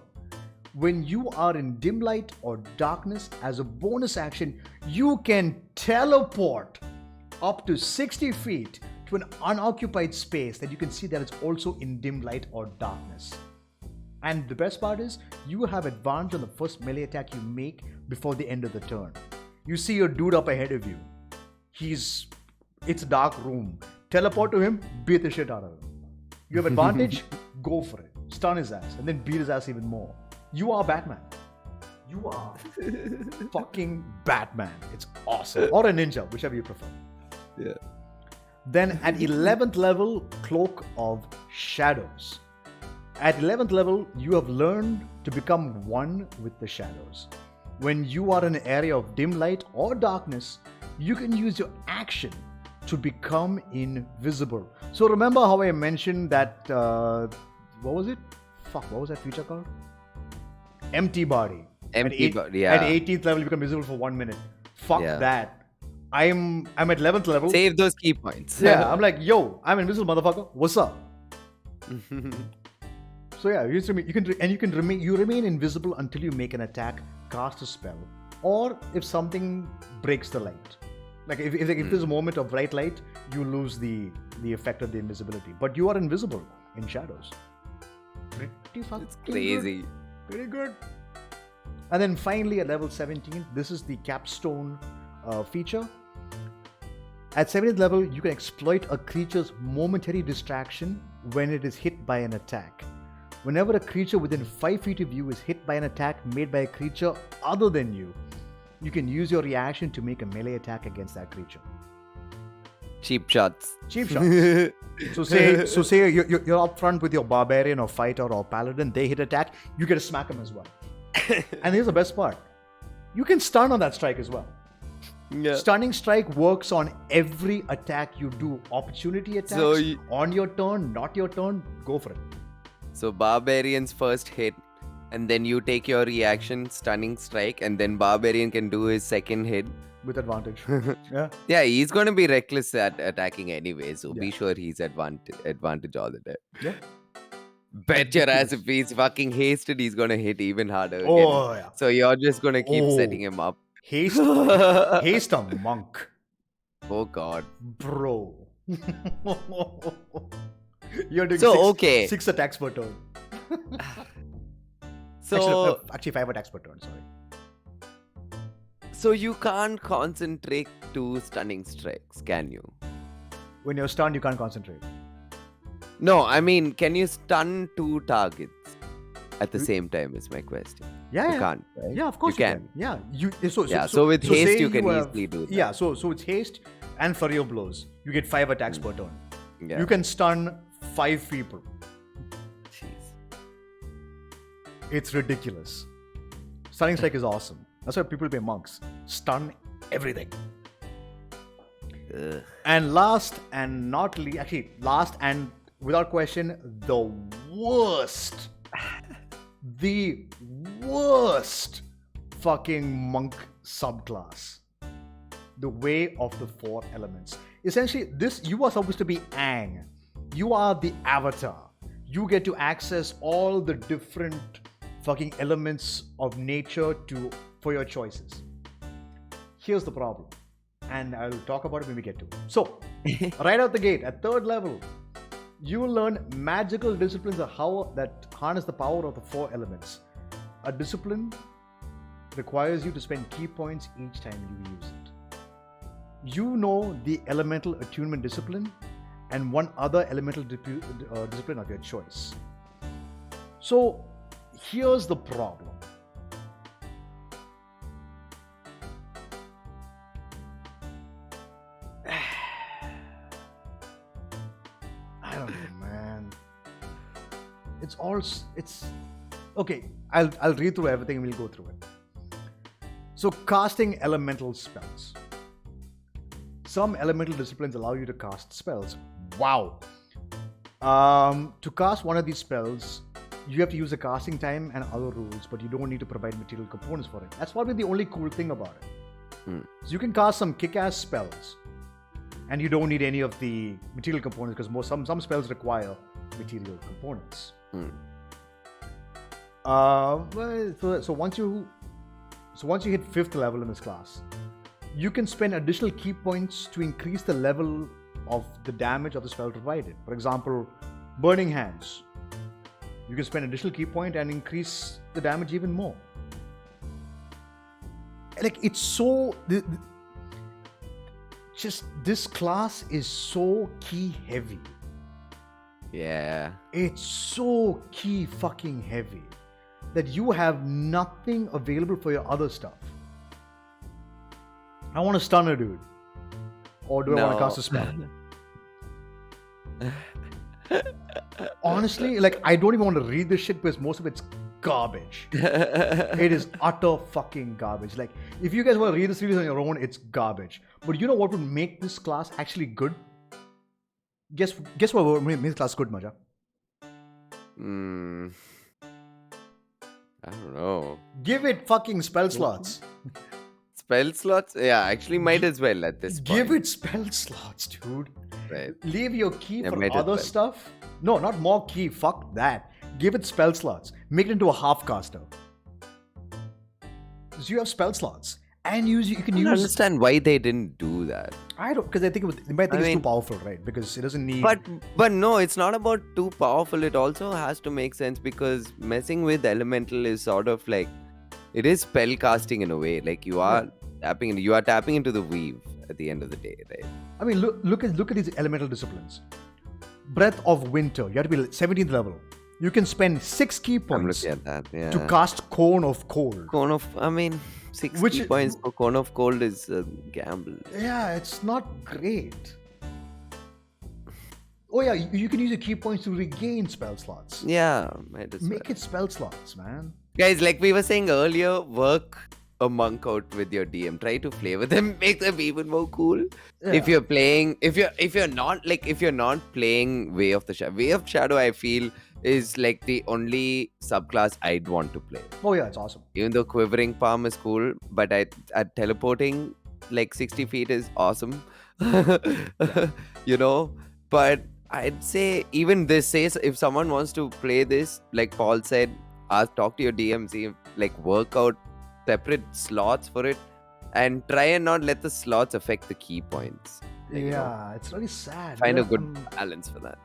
When you are in dim light or darkness, as a bonus action, you can teleport up to 60 feet to an unoccupied space that you can see that it's also in dim light or darkness. And the best part is, you have advantage on the first melee attack you make before the end of the turn. You see your dude up ahead of you. It's a dark room. Teleport to him, beat the shit out of him. You have advantage, go for it. Stun his ass, and then beat his ass even more. You are Batman. You are fucking Batman. It's awesome. Or a ninja, whichever you prefer. Yeah. Then at 11th level, Cloak of Shadows. At 11th level, you have learned to become one with the shadows. When you are in an area of dim light or darkness, you can use your action to become invisible. So remember how I mentioned that, what was it? What was that feature called? Empty Body. Empty Body, yeah. At 18th level, you become visible for 1 minute. Fuck that. I'm at 11th level. Save those key points. Yeah, I'm like, yo, I'm invisible, motherfucker. What's up? So yeah, you remain invisible until you make an attack, cast a spell, or if something breaks the light. Like if there's a moment of bright light, you lose the effect of the invisibility. But you are invisible in shadows. Pretty fucking It's crazy. Good. Pretty good. And then finally at level 17, this is the Capstone feature. At 17th level, you can exploit a creature's momentary distraction when it is hit by an attack. Whenever a creature within 5 feet of you is hit by an attack made by a creature other than you, you can use your reaction to make a melee attack against that creature. Cheap shots. Cheap shots. So say you're up front with your barbarian or fighter or paladin, they hit attack, you get to smack them as well. And here's the best part. You can stun on that strike as well. Yeah. Stunning strike works on every attack you do. Opportunity attacks, on your turn, not your turn, go for it. So Barbarian's first hit, and then you take your reaction, stunning strike, and then Barbarian can do his second hit. With advantage. Yeah. Yeah, he's going to be reckless at attacking anyway, so be sure he's advantage all the time. Yeah. Bet your ass if he's fucking hasted, he's going to hit even harder. Oh, again. yeah. So you're just going to keep setting him up. Haste a monk. Oh god. Bro. You're doing six attacks per turn. So actually 5 attacks per turn, sorry. So you can't concentrate 2 stunning strikes, can you? When you're stunned, you can't concentrate. No, I mean, can you stun 2 targets at the same time is my question. Yeah, you can't, right? Yeah, of course you can. Yeah, so with haste you can easily do that. Yeah, so it's haste and flurry of blows. You get 5 attacks per turn. Yeah. You can stun 5 people. Jeez. It's ridiculous. Stunning strike is awesome. That's why people play monks. Stun everything. Ugh. And last and not least, actually last and without question, the worst the worst fucking monk subclass. The way of the four elements. Essentially, you are supposed to be Aang. You are the avatar. You get to access all the different fucking elements of nature for your choices. Here's the problem, and I'll talk about it when we get to it. So, right out the gate, at 3rd level, you will learn magical disciplines that harness the power of the 4 elements. A discipline requires you to spend key points each time you use it. You know the elemental attunement discipline and one other elemental discipline of your choice. So here's the problem. I don't know, man. It's okay. I'll read through everything and we'll go through it. So casting elemental spells. Some elemental disciplines allow you to cast spells. Wow. To cast one of these spells, you have to use a casting time and other rules, but you don't need to provide material components for it. That's probably the only cool thing about it. So you can cast some kick-ass spells, and you don't need any of the material components because some spells require material components. So once you hit 5th level in this class, you can spend additional key points to increase the level of the damage of the spell provided. For example, Burning Hands. You can spend additional key point and increase the damage even more. Like, it's so... this class is so key heavy. Yeah. It's so key fucking heavy that you have nothing available for your other stuff. I want to stun a dude. Or do I want to cast a spell? Honestly, like, I don't even want to read this shit because most of it's garbage. It is utter fucking garbage. Like, if you guys want to read the series on your own, it's garbage. But you know what would make this class actually good? Guess what would make this class good, Maja? I don't know. Give it fucking spell slots. Spell slots? Yeah, actually might as well at this point. Give it spell slots, dude. Right. Leave your key for other stuff. No, not more key. Fuck that. Give it spell slots. Make it into a half caster. So you have spell slots. And you can use... I don't understand why they didn't do that. I don't, because they might think it's too powerful, right? Because it doesn't need... But no, it's not about too powerful. It also has to make sense because messing with elemental is sort of like... It is spell casting in a way. Like, you are tapping into the weave at the end of the day, right? I mean, look at these elemental disciplines. Breath of Winter. You have to be 17th level. You can spend 6 key points to cast Cone of Cold. 6 key points for Cone of Cold is a gamble. Yeah, it's not great. Oh yeah, you can use your key points to regain spell slots. Yeah, make it spell slots, man. Guys, like we were saying earlier, work a monk out with your DM. Try to flavor them, make them even more cool. Yeah. If you're not playing Way of the Shadow. Way of Shadow, I feel, is like the only subclass I'd want to play. Oh yeah, it's awesome. Even though Quivering Palm is cool, but at teleporting like 60 feet is awesome. You know, but I'd say even this says if someone wants to play this, like Paul said, talk to your DM, see, like, work out separate slots for it and try and not let the slots affect the key points. Like, yeah, it's really sad. Find a good balance for that.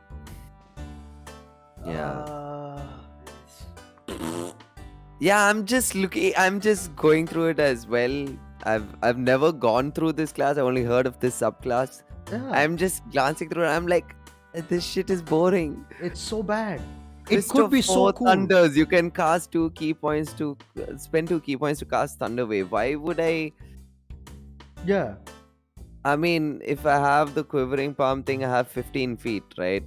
Yeah, I'm just going through it as well. I've never gone through this class. I've only heard of this subclass. Yeah. I'm just glancing through it. I'm like, this shit is boring. It's so bad. It could be so cool. Thunders. You can cast 2 key points to spend 2 key points to cast Thunder Wave. Why would I? Yeah. I mean, if I have the Quivering Palm thing, I have 15 feet, right?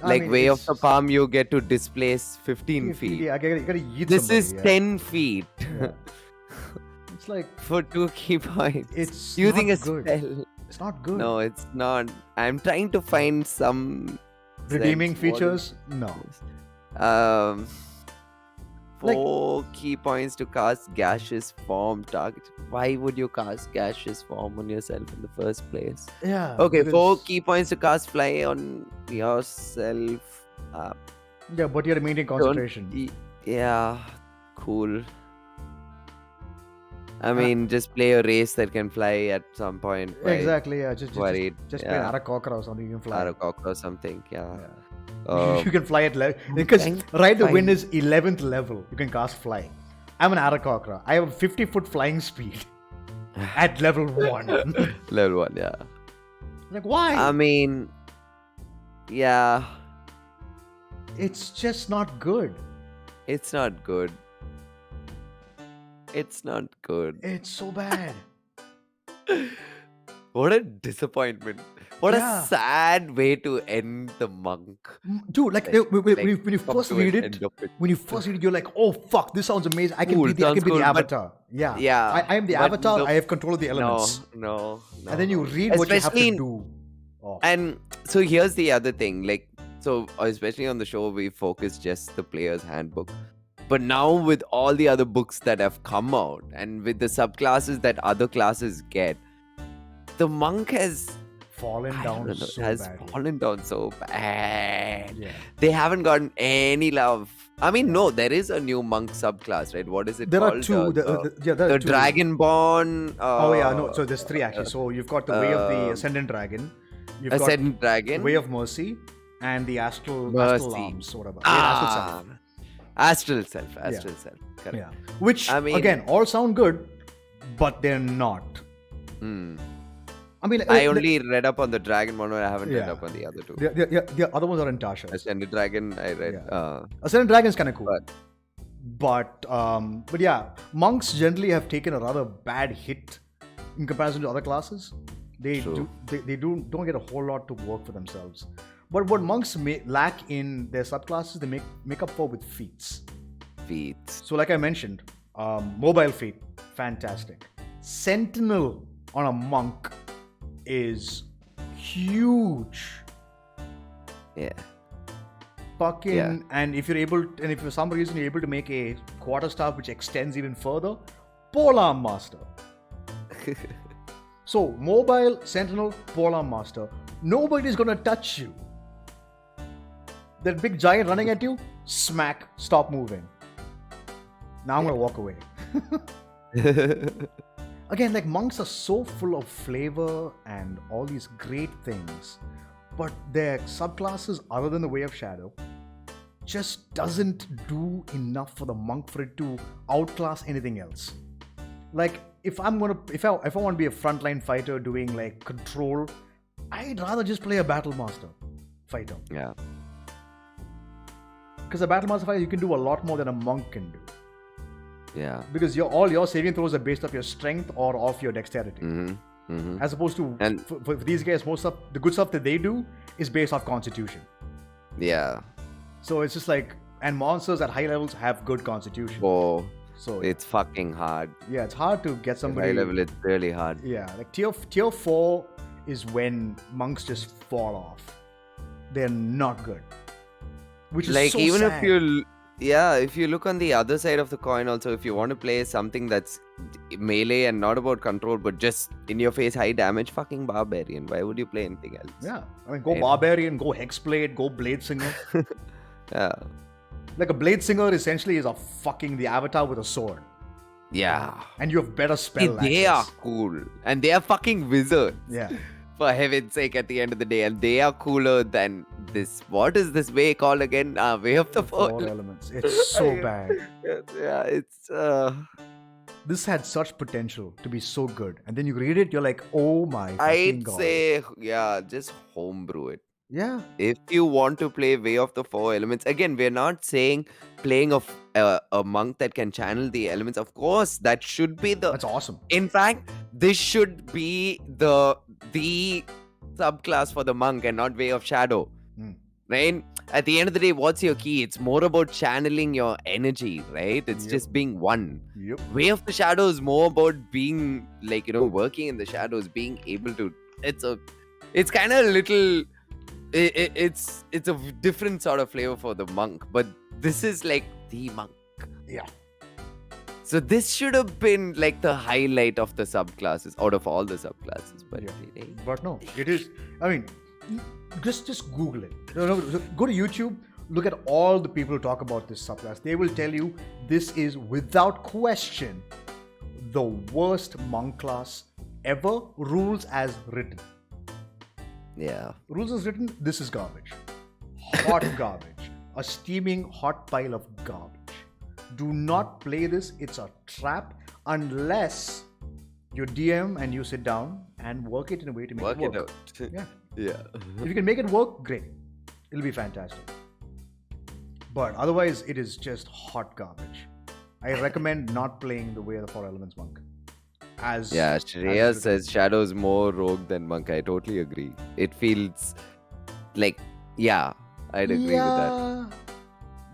Way of the Palm, you get to displace 15 feet. Yeah, you gotta yeet this is 10 feet. Yeah. It's like for 2 key points. It's using a good. spell. It's not good. No, it's not. I'm trying to find some redeeming features. No. 4 key points to cast gaseous form target. Why would you cast gaseous form on yourself in the first place? Yeah. Okay, 4 because- key points to cast fly on yourself. Yeah, but you have to maintain concentration. Yeah, cool. I mean, just play a race that can fly at some point. Right? Exactly. Yeah. Just Worried. play an Arakokra or something. You can fly. Arakokra or something. Yeah. Yeah. You can fly at level because the wind is 11th level. You can cast flying. I'm an Arakokra. I have 50-foot flying speed at level 1. Level 1, yeah. Like why? I mean, yeah, It's just not good. it's not good. It's not good. It's so bad. What a disappointment. What Yeah. a sad way to end the monk. Dude, like, Like- when you come first to read an it, end of it. when you first read it, you're like, oh fuck, this sounds amazing. I can Cool, be the sounds cool, but- avatar. Yeah. Yeah, I am the but avatar. no- I have control of the elements. No. And then you read what you have Especially to in- do. Oh. And so here's the other thing, like, so especially on the show, we focus just the player's handbook. But now with all the other books that have come out and with the subclasses that other classes get, the monk has Fallen I down don't know, so has badly. fallen down so bad. Yeah. They haven't gotten any love. I mean, no, there is a new monk subclass, right? What is it There called? are two. There The are two. Dragonborn. Oh yeah, no. So there's 3 actually. So you've got the Way of the Ascendant Dragon. You've got Ascendant Dragon. the Way of Mercy, and the Astral Mercy. Arms, or whatever. Astral Self. Astral Self. Astral Self. Correct. Yeah. Which I mean- again all sound good, but they're not. Hmm. I mean, I only read up on the Dragon one, but I haven't read Yeah. up on the other two. the other ones are in Tasha. Ascendant Dragon, I read. Yeah. Ascendant Dragon is kind of cool. But- But yeah, monks generally have taken a rather bad hit in comparison to other classes. They True. don't get a whole lot to work for themselves. But what monks lack in their subclasses, they make up for with feats. Feats. So like I mentioned, mobile feat, fantastic. Sentinel on a monk is huge. Yeah. Fucking Yeah. and if for some reason you're able to make a quarterstaff which extends even further, polearm master. So mobile, sentinel, polearm master. Nobody's gonna touch you. That big giant running at you, smack, stop moving. Now I'm gonna walk away. Again, like monks are so full of flavor and all these great things, but their subclasses, other than the Way of Shadow, just doesn't do enough for the monk for it to outclass anything else. Like if I want to be a frontline fighter doing like control, I'd rather just play a battle master fighter, Yeah. because a battle master fighter you can do a lot more than a monk can do. Yeah. Because all your saving throws are based off your strength or off your dexterity. Mm-hmm. Mm-hmm. As opposed to And- for these guys, most of the good stuff that they do is based off constitution. Yeah. So it's just like, and monsters at high levels have good constitution. Oh, So it's fucking hard. yeah, it's hard to get somebody. High level, it's really hard. Yeah, like tier 4 is when monks just fall off. They're not good. Which is Like so even sad. if you look on the other side of the coin also, if you want to play something that's melee and not about control but just in your face high damage, fucking barbarian. Why would you play anything else? Yeah, I mean, go Right. barbarian, go hexblade, go blade singer. Yeah. Like a blade singer essentially is the avatar with a sword, Yeah. and you have better spell. They are access. cool. And they are fucking wizards. Yeah. For heaven's sake, at the end of the day. And they are cooler than this. What is this way called again? Way of the Four Four. elements. It's so bad. Yeah, it's This had such potential to be so good, and then you read it, you're like, oh my fucking I'd god. say, yeah, just homebrew it. Yeah. If you want to play Way of the Four Elements, again, we're not saying playing a monk that can channel the elements. Of course, that should be the. That's awesome. In fact, this should be the subclass for the monk and not Way of Shadow. Hmm. Right? At the end of the day, what's your key? It's more about channeling your energy, right? It's Yep. just being one. Yep. Way of the Shadow is more about being like, working in the shadows, being able to. It's kind of a little. It's a different sort of flavor for the monk, but this is like the monk. Yeah. So this should have been like the highlight of the subclasses out of all the subclasses. But Yeah. it ain't. But no, it is. I mean, just Google it. Go to YouTube. Look at all the people who talk about this subclass. They will tell you this is without question the worst monk class ever. Rules as written. Yeah. Rules as written. This is garbage. Hot garbage. A steaming hot pile of garbage. Do not play this. It's a trap unless you're DM and you sit down and work it in a way to make Work it it work. out. Yeah. Yeah. If you can make it work, great. It'll be fantastic. But otherwise, it is just hot garbage. I recommend not playing the Way of the Four Elements Monk. Yeah, Shreya says Shadow's more rogue than Monk. I totally agree. It feels like, yeah, I'd agree with that.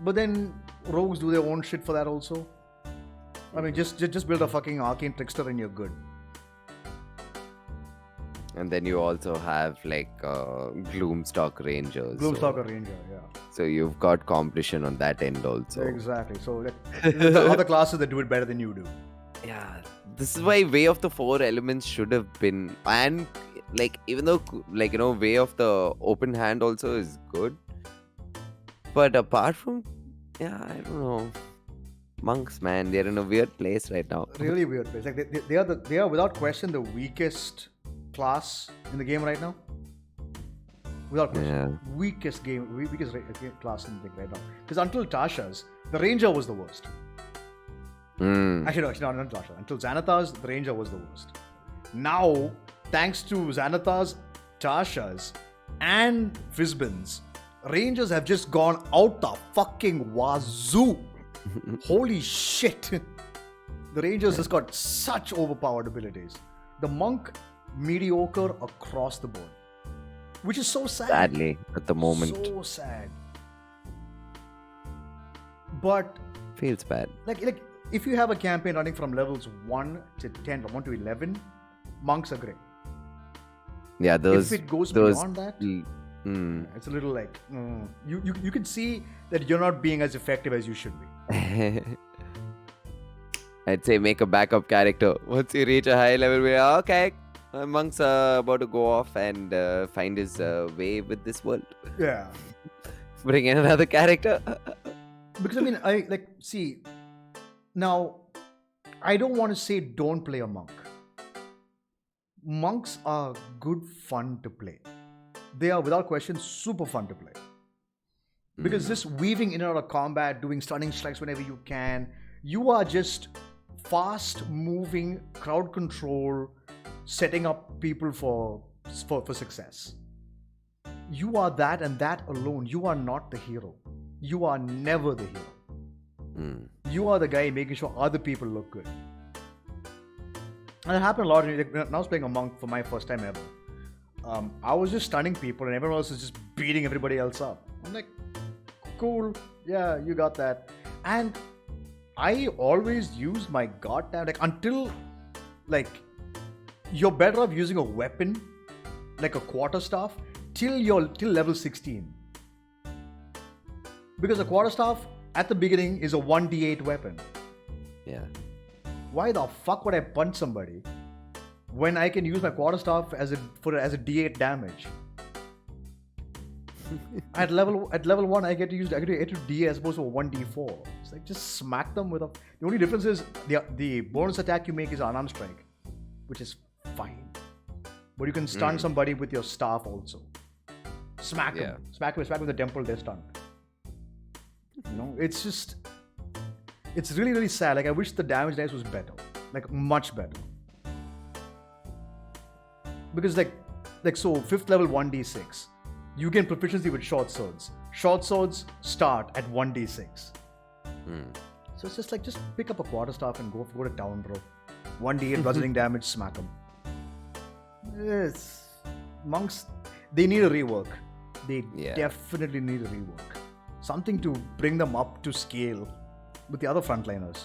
But then rogues do their own shit for that also. I mean, just build a fucking arcane trickster and you're good. And then you also have like Gloomstalk Rangers. Gloomstalk or Ranger, yeah. So you've got competition on that end also. Exactly. So like, there's other classes that do it better than you do. Yeah, this is why Way of the Four Elements should have been, and like even though like Way of the Open Hand also is good, but apart from, yeah, I don't know, monks, man, they're in a weird place right now. Really weird place. Like they are without question the weakest class in the game right now. Without question, Yeah. weakest class in the game right now. Because until Tasha's, the Ranger was the worst. Actually, no, not Tasha. Until Xanathar's, the Ranger was the worst. Now, thanks to Xanathar's, Tasha's, and Fizbin's, Rangers have just gone out the fucking wazoo. Holy shit. The Rangers has got such overpowered abilities. The Monk, mediocre across the board. Which is so sad. Sadly, at the moment, So sad. But feels bad. like if you have a campaign running from levels 1 to 10, from 1 to 11, monks are great. Yeah, those. If it goes those, beyond that, mm. it's a little like you can see that you're not being as effective as you should be. I'd say make a backup character. Once you reach a high level, we're okay. Monk's about to go off and find his way with this world. Yeah. Bring in another character. Because I mean, see, now, I don't want to say don't play a monk. Monks are good fun to play. They are without question super fun to play. Because just weaving in and out of combat, doing stunning strikes whenever you can, you are just fast moving, crowd control, setting up people for success. You are that and that alone. You are not the hero. You are never the hero. You are the guy making sure other people look good. And it happened a lot. When I was playing a monk for my first time ever, I was just stunning people and everyone else is just beating everybody else up. I'm like, cool, yeah, you got that. And I always use my goddamn, until you're better off using a weapon like a quarterstaff till level 16. Because a quarterstaff at the beginning is a 1d8 weapon. Yeah. Why the fuck would I punch somebody when I can use my quarterstaff as a d8 damage? At level 1, I get to use d8 as opposed to a 1d4. It's like just smack them with a. The only difference is the bonus attack you make is Unarmed Strike, which is fine. But you can stun somebody with your staff also. Smack him. Smack him with the temple, they're stunned. It's just. It's really, really sad. I wish the damage dice was better. Much better. Because so 5th level 1d6. You gain proficiency with short swords. Short swords start at 1d6. So it's just pick up a quarterstaff and go to town, bro. 1d8 bludgeoning damage, smack them. Yes. Monks, they need a rework. They definitely need a rework. Something to bring them up to scale with the other frontliners.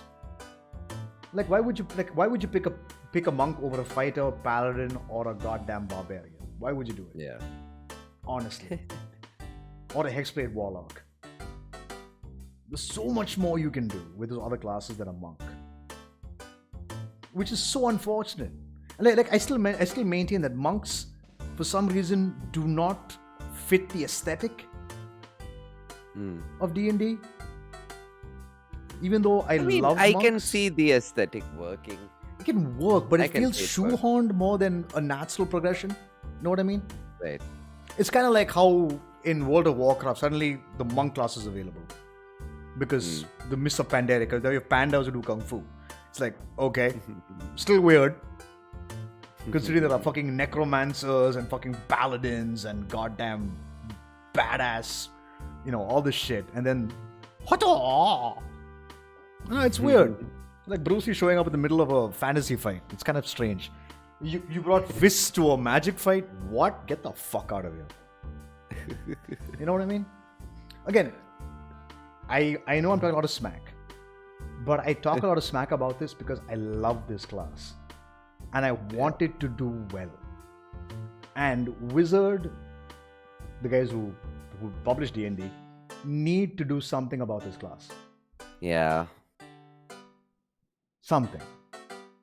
Why would you pick a monk over a fighter, paladin, or a goddamn barbarian? Why would you do it? Yeah. Honestly. Or a hexblade warlock. There's so much more you can do with those other classes than a monk, which is so unfortunate. And I still maintain that monks, for some reason, do not fit the aesthetic of D&D. Even though I love I monks, can see the aesthetic working. it can work, but I it can feels see it work. shoehorned more than a natural progression. You know what I mean? Right. It's kind of like how in World of Warcraft, suddenly the monk class is available. Because the Mists of Pandaria, because there are pandas who do Kung Fu. It's like, okay, still weird. Considering there are fucking necromancers and fucking paladins and goddamn badass, all this shit. And then, it's weird. Like Bruce Lee showing up in the middle of a fantasy fight. It's kind of strange. You brought fists to a magic fight? What? Get the fuck out of here. You know what I mean? Again, I know I'm talking a lot of smack. But I talk a lot of smack about this because I love this class. And I want it to do well. And Wizard, the guys who publish D&D, need to do something about this class. Yeah. Something.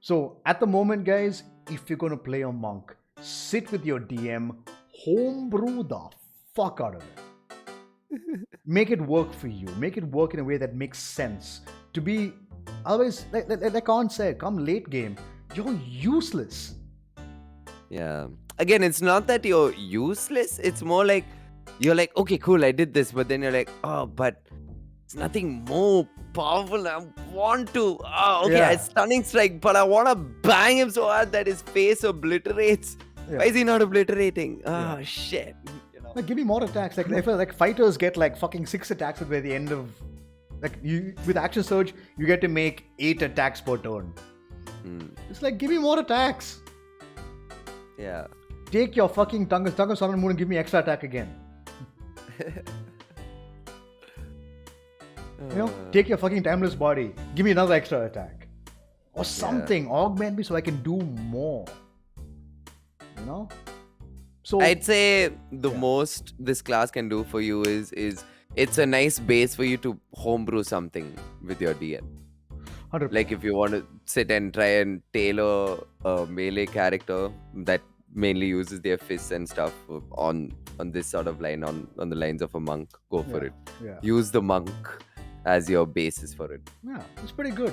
So at the moment, guys, if you're going to play a monk, sit with your DM, homebrew the fuck out of it. Make it work for you. Make it work in a way that makes sense. To be, otherwise, like Khan said, come late game, you're useless. Yeah. Again, it's not that you're useless. It's more like, you're like, okay, cool, I did this. But then you're like, oh, but it's nothing more powerful. I want to. Oh, okay, I stunning strike, but I want to bang him so hard that his face obliterates. Yeah. Why is he not obliterating? Oh, shit. Like, give me more attacks. Like fighters get like fucking 6 attacks at the end of, like, you with action surge, you get to make 8 attacks per turn. It's like, give me more attacks. Yeah. Take your fucking tongue of Sun and Moon and give me extra attack again. Take your fucking timeless body. Give me another extra attack. Or something. Augment me so I can do more. So I'd say the most this class can do for you is it's a nice base for you to homebrew something with your DM. 100%. Like if you want to sit and try and tailor a melee character that mainly uses their fists and stuff on this sort of line, on the lines of a monk, go for it. Yeah. Use the monk as your basis for it. Yeah, it's pretty good.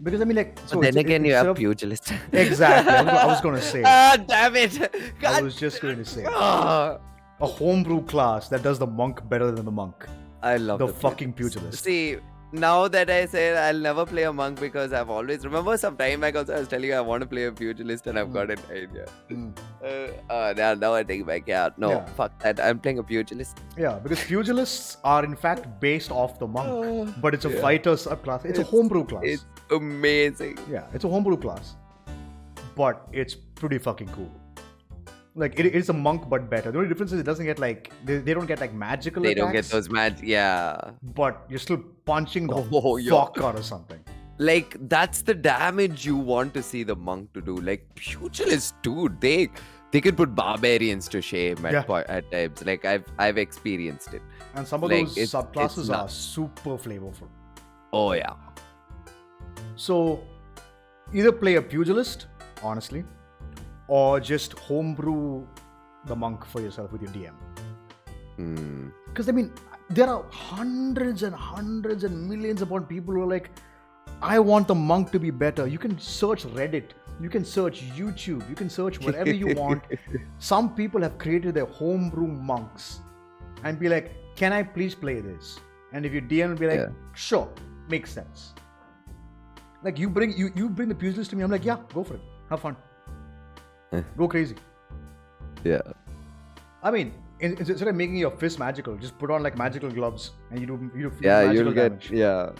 Because I mean, like, so then again, you have pugilist. Exactly. I was going to say. Ah, damn it! God. I was just going to say. A homebrew class that does the monk better than the monk. I love the fucking pugilist. See, now that I say I'll never play a monk because I've always remember some time back also I was telling you I want to play a pugilist and I've got an idea. Now I take it back. Yeah, no, fuck that. I'm playing a pugilist. Yeah, because pugilists are in fact based off the monk, but it's a fighter subclass. It's a homebrew class. It's amazing. Yeah, it's a homebrew class, but it's pretty fucking cool. Like it's a monk but better. The only difference is it doesn't get like they don't get like magical attacks. They don't get those But you're still punching the fuck out of something. Like that's the damage you want to see the monk to do. Like pugilists, dude, they can put barbarians to shame at times. Like I've experienced it. And some of those subclasses are super flavorful. Oh yeah. So either play a pugilist, honestly, or just homebrew the monk for yourself with your DM. Because I mean, there are hundreds and hundreds and millions upon people who are like, I want the monk to be better. You can search Reddit, you can search YouTube, you can search whatever you want. Some people have created their homebrew monks and be like, can I please play this? And if your DM will be like, sure, makes sense. Like you bring the pugilist to me, I'm like, yeah, go for it, have fun. Go crazy. Yeah. I mean, instead of making your fist magical, just put on like magical gloves and you do magical damage. Yeah.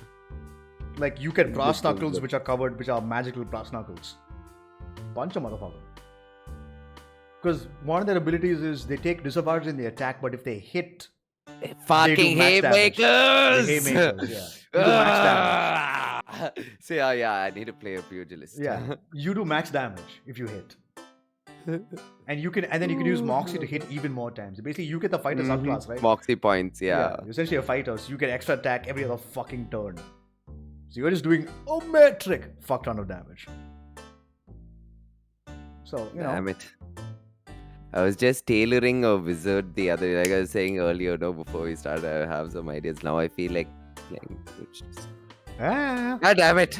Like you get brass knuckles which are magical brass knuckles. Punch a motherfucker. Because one of their abilities is they take disadvantage in the attack, but if they hit, fucking haymakers! Haymakers, yeah. You do max damage. So I need to play a pugilist. Yeah. You do max damage if you hit. And then you can use Moxie to hit even more times. Basically, you get the fighter subclass, right? Moxie points, yeah. You're essentially a fighter, so you get extra attack every other fucking turn. So you're just doing a metric fuck ton of damage. So, you know. Damn it. I was just tailoring a wizard the other day. Like I was saying earlier, before we started, I have some ideas. Now I feel like playing witches. Ah, God damn it.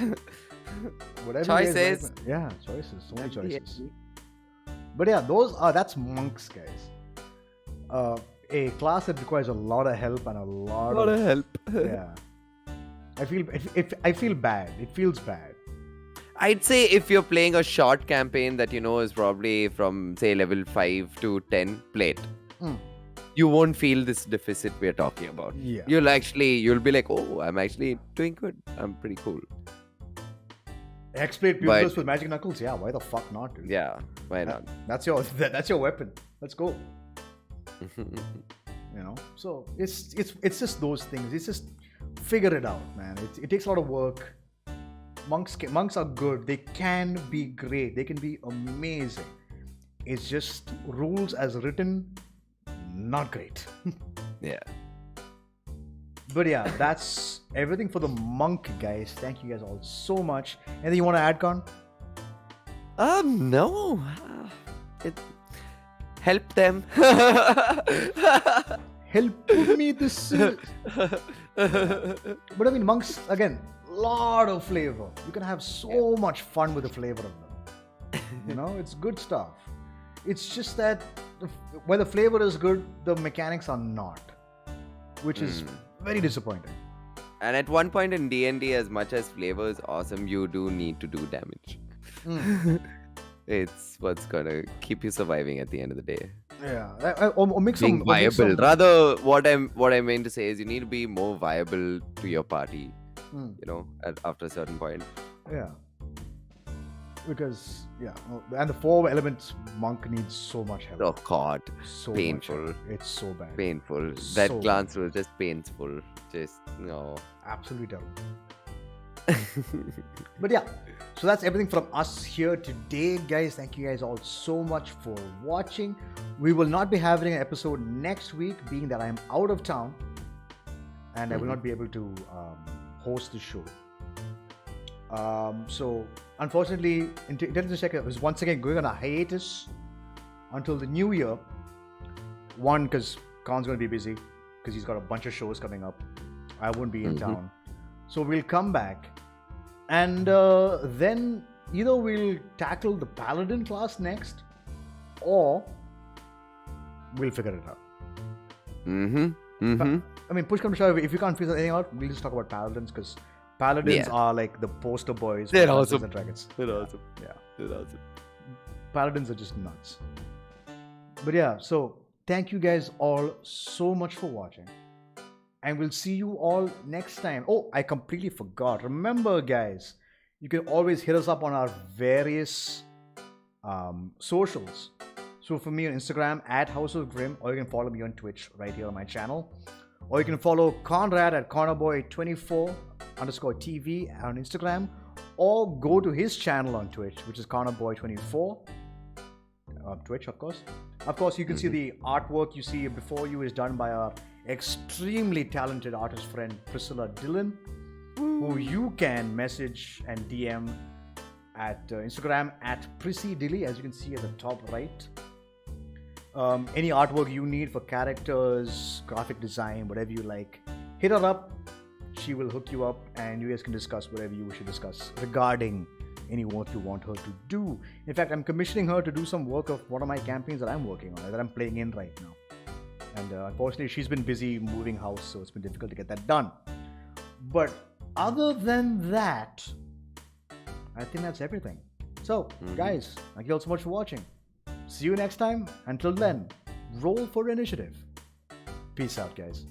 whatever Choices. Yeah, choices. So many choices. But yeah, that's monks, guys. A class that requires a lot of help and a lot of help. Yeah. I feel bad. It feels bad. I'd say if you're playing a short campaign that is probably from say level 5 to 10, play it. You won't feel this deficit we're talking about. Yeah. You'll be like, oh, I'm actually doing good. I'm pretty cool. Hexblade Pupils with Magic Knuckles? Yeah, why the fuck not, dude? Yeah, why not? That's your weapon. Let's go. So it's just those things. It's just figure it out, man. It takes a lot of work. Monks are good. They can be great. They can be amazing. It's just rules as written, not great. Yeah. But yeah, that's everything for the monk, guys. Thank you guys all so much. Anything you want to add, Con? No. Help them. Help me this. But I mean, monks, again, lot of flavor. You can have so much fun with the flavor of them. It's good stuff. It's just that when the flavor is good, the mechanics are not, which is very disappointing. And at one point in D&D, as much as flavor is awesome, you do need to do damage. It's what's gonna keep you surviving at the end of the day. Yeah, or mix being viable. Rather, what I mean to say is you need to be more viable to your party. After a certain point. Yeah. Because and the 4 elements monk needs so much help. Oh God, so painful. It's so bad. Painful. So that glance was just painful. Just no. Absolutely terrible. But yeah, so that's everything from us here today, guys. Thank you guys all so much for watching. We will not be having an episode next week, being that I am out of town and I will not be able to host the show. So unfortunately, Inteligense Chek is once again going on a hiatus until the new year. One, because Khan's going to be busy because he's got a bunch of shows coming up. I won't be in town. So we'll come back and then either we'll tackle the Paladin class next or we'll figure it out. I mean, push come to shove, if you can't figure anything out, we'll just talk about Paladins because Paladins are like the poster boys. They're awesome. And Dragons. They're awesome. Yeah. They're awesome. Paladins are just nuts. But yeah, so thank you guys all so much for watching. And we'll see you all next time. Oh, I completely forgot. Remember, guys, you can always hit us up on our various socials. So for me on Instagram, @House of Grim, or you can follow me on Twitch right here on my channel. Or you can follow Conrad at ConnorBoy24_TV on Instagram. Or go to his channel on Twitch, which is ConnorBoy24. On Twitch, of course. Of course, you can see the artwork you see before you is done by our extremely talented artist friend Priscilla Dillon, who you can message and DM at Instagram at PrissyDilly, as you can see at the top right. Any artwork you need for characters, graphic design, whatever you like, hit her up. She will hook you up and you guys can discuss whatever you should discuss regarding any work you want her to do. In fact, I'm commissioning her to do some work of one of my campaigns that I'm working on, that I'm playing in right now. And unfortunately, she's been busy moving house, so it's been difficult to get that done. But other than that, I think that's everything. So, guys, thank you all so much for watching. See you next time. Until then, roll for initiative. Peace out, guys.